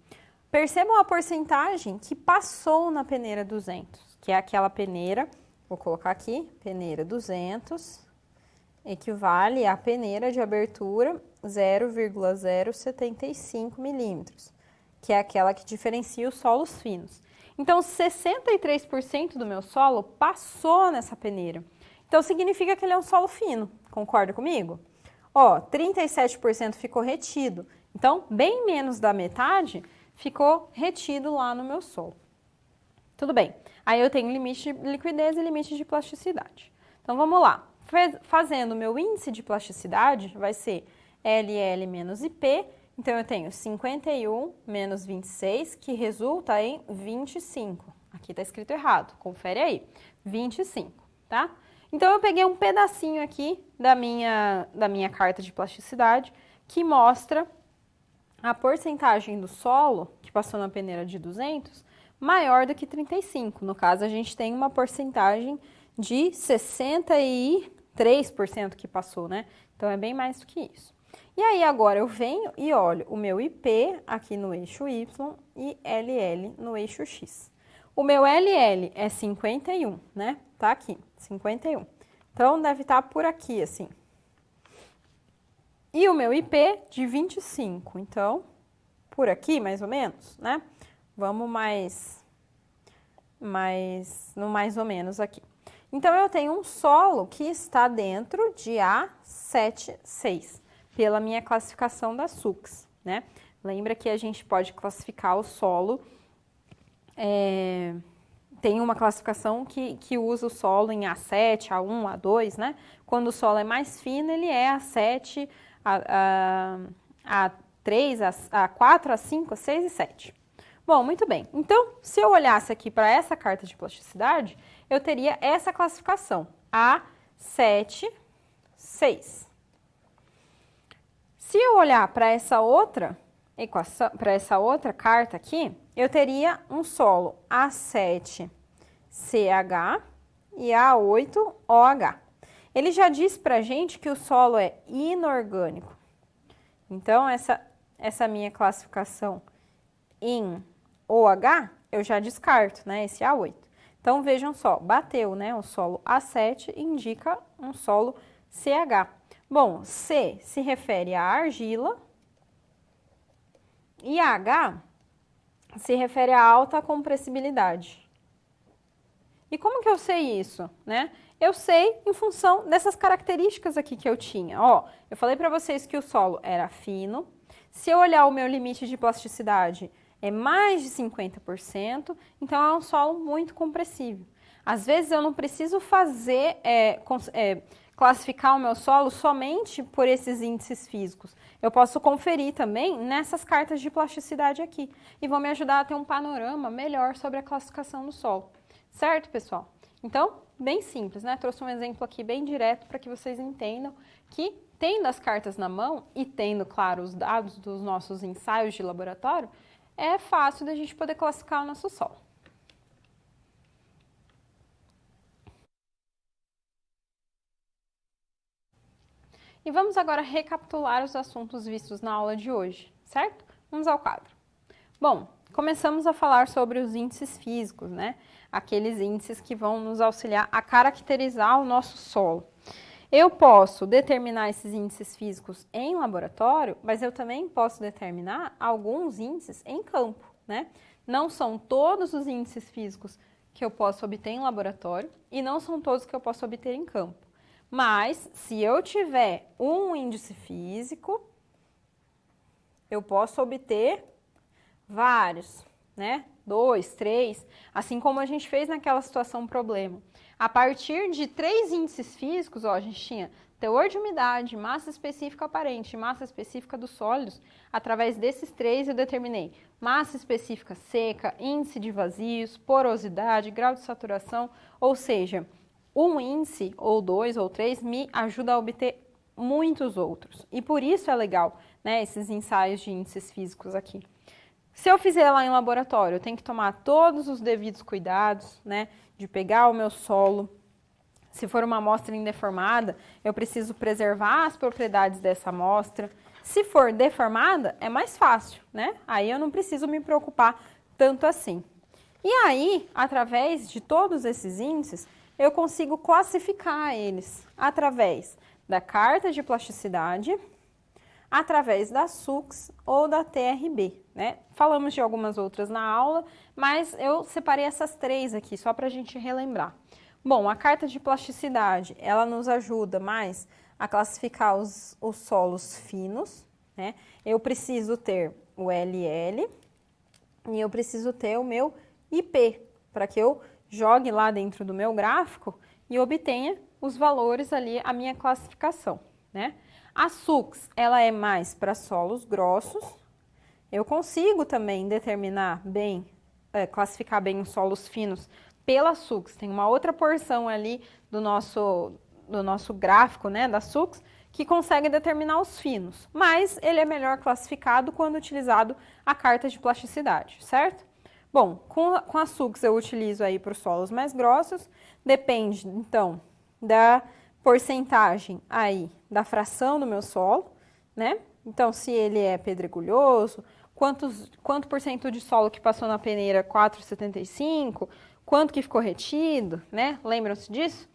Percebam a porcentagem que passou na peneira 200, que é aquela peneira, vou colocar aqui, peneira 200, equivale à peneira de abertura 0,075 milímetros, que é aquela que diferencia os solos finos. Então, 63% do meu solo passou nessa peneira. Então, significa que ele é um solo fino, concorda comigo? Ó, 37% ficou retido. Então, bem menos da metade ficou retido lá no meu solo. Tudo bem. Aí eu tenho limite de liquidez e limite de plasticidade. Então, vamos lá. Fazendo o meu índice de plasticidade, vai ser LL menos IP. Então, eu tenho 51 menos 26, que resulta em 25. Aqui está escrito errado, confere aí. 25, tá? Então, eu peguei um pedacinho aqui da minha carta de plasticidade que mostra a porcentagem do solo que passou na peneira de 200 maior do que 35. No caso, a gente tem uma porcentagem de 63% que passou, né? Então, é bem mais do que isso. E aí, agora eu venho e olho o meu IP aqui no eixo Y e LL no eixo X. O meu LL é 51, né? Tá aqui, 51. Então, deve estar por aqui, assim. E o meu IP de 25. Então, por aqui, mais ou menos, né? Vamos no mais ou menos aqui. Então, eu tenho um solo que está dentro de A76, pela minha classificação da SUX, né? Lembra que a gente pode classificar o solo, tem uma classificação que usa o solo em A7, A1, A2, né? Quando o solo é mais fino, ele é A7, A3, A4, A5, A6 e 7. Bom, muito bem. Então, se eu olhasse aqui para essa carta de plasticidade, eu teria essa classificação, A7, 6. Se eu olhar para essa outra equação, para essa outra carta aqui, eu teria um solo A7CH e A8OH. Ele já diz pra gente que o solo é inorgânico. Então, essa minha classificação em OH, eu já descarto, né, esse A8. Então, vejam só, bateu, né, o solo A7 indica um solo CH. Bom, C se refere à argila e H se refere à alta compressibilidade. E como que eu sei isso, né? Eu sei em função dessas características aqui que eu tinha. Ó, eu falei para vocês que o solo era fino. Se eu olhar o meu limite de plasticidade, é mais de 50%, então é um solo muito compressível. Às vezes eu não preciso classificar o meu solo somente por esses índices físicos. Eu posso conferir também nessas cartas de plasticidade aqui e vão me ajudar a ter um panorama melhor sobre a classificação do solo. Certo, pessoal? Então, bem simples, né? Trouxe um exemplo aqui bem direto para que vocês entendam que, tendo as cartas na mão e tendo, claro, os dados dos nossos ensaios de laboratório, é fácil da gente poder classificar o nosso solo. E vamos agora recapitular os assuntos vistos na aula de hoje, certo? Vamos ao quadro. Bom, começamos a falar sobre os índices físicos, né? Aqueles índices que vão nos auxiliar a caracterizar o nosso solo. Eu posso determinar esses índices físicos em laboratório, mas eu também posso determinar alguns índices em campo, né? Não são todos os índices físicos que eu posso obter em laboratório e não são todos que eu posso obter em campo. Mas, se eu tiver um índice físico, eu posso obter vários, né? 2, 3, assim como a gente fez naquela situação problema. A partir de 3 índices físicos, ó, a gente tinha teor de umidade, massa específica aparente, massa específica dos sólidos. Através desses 3 eu determinei massa específica seca, índice de vazios, porosidade, grau de saturação, ou seja, um índice, ou 2 ou 3, me ajuda a obter muitos outros. E por isso é legal, né, esses ensaios de índices físicos aqui. Se eu fizer lá em laboratório, eu tenho que tomar todos os devidos cuidados, né, de pegar o meu solo. Se for uma amostra indeformada, eu preciso preservar as propriedades dessa amostra. Se for deformada, é mais fácil, né? Aí eu não preciso me preocupar tanto assim. E aí, através de todos esses índices, eu consigo classificar eles através da carta de plasticidade, através da SUX ou da TRB, né? Falamos de algumas outras na aula, mas eu separei essas 3 aqui, só para a gente relembrar. Bom, a carta de plasticidade, ela nos ajuda mais a classificar os solos finos, né? Eu preciso ter o LL e eu preciso ter o meu IP, para que eu jogue lá dentro do meu gráfico e obtenha os valores ali, a minha classificação, né? A SUX, ela é mais para solos grossos. Eu consigo também determinar bem, classificar bem os solos finos pela SUX. Tem uma outra porção ali do nosso gráfico, né, da SUX, que consegue determinar os finos. Mas ele é melhor classificado quando utilizado a carta de plasticidade, certo? Bom, com a SUX eu utilizo aí para os solos mais grossos. Depende, então, da porcentagem aí da fração do meu solo, né? Então, se ele é pedregulhoso, quanto por cento de solo que passou na peneira 4,75, quanto que ficou retido, né? Lembram-se disso?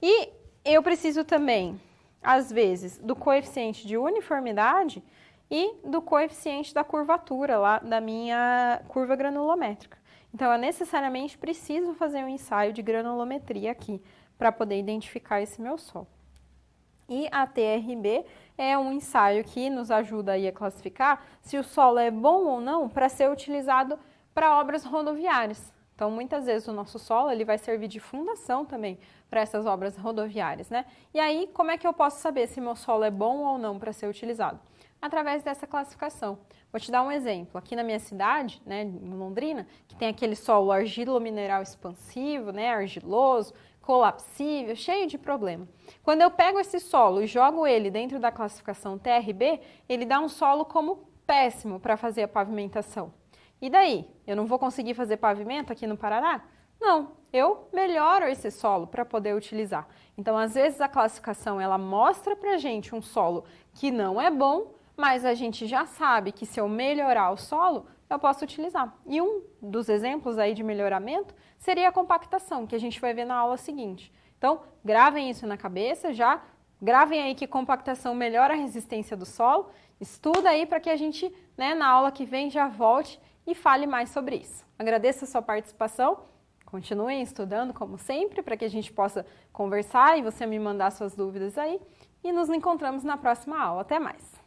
E eu preciso também, às vezes, do coeficiente de uniformidade e do coeficiente da curvatura lá da minha curva granulométrica. Então, eu necessariamente preciso fazer um ensaio de granulometria aqui para poder identificar esse meu solo. E a TRB é um ensaio que nos ajuda aí a classificar se o solo é bom ou não para ser utilizado para obras rodoviárias. Então, muitas vezes o nosso solo ele vai servir de fundação também para essas obras rodoviárias, né? E aí, como é que eu posso saber se meu solo é bom ou não para ser utilizado? Através dessa classificação. Vou te dar um exemplo. Aqui na minha cidade, né, em Londrina, que tem aquele solo argilo-mineral expansivo, né, argiloso, colapsível, cheio de problema. Quando eu pego esse solo e jogo ele dentro da classificação TRB, ele dá um solo como péssimo para fazer a pavimentação. E daí? Eu não vou conseguir fazer pavimento aqui no Paraná? Não, eu melhoro esse solo para poder utilizar. Então, às vezes, a classificação ela mostra para a gente um solo que não é bom, mas a gente já sabe que se eu melhorar o solo, eu posso utilizar. E um dos exemplos aí de melhoramento seria a compactação, que a gente vai ver na aula seguinte. Então, gravem isso na cabeça, já gravem aí que compactação melhora a resistência do solo, estuda aí para que a gente, na aula que vem, já volte e fale mais sobre isso. Agradeço a sua participação. Continuem estudando, como sempre, para que a gente possa conversar e você me mandar suas dúvidas aí. E nos encontramos na próxima aula. Até mais!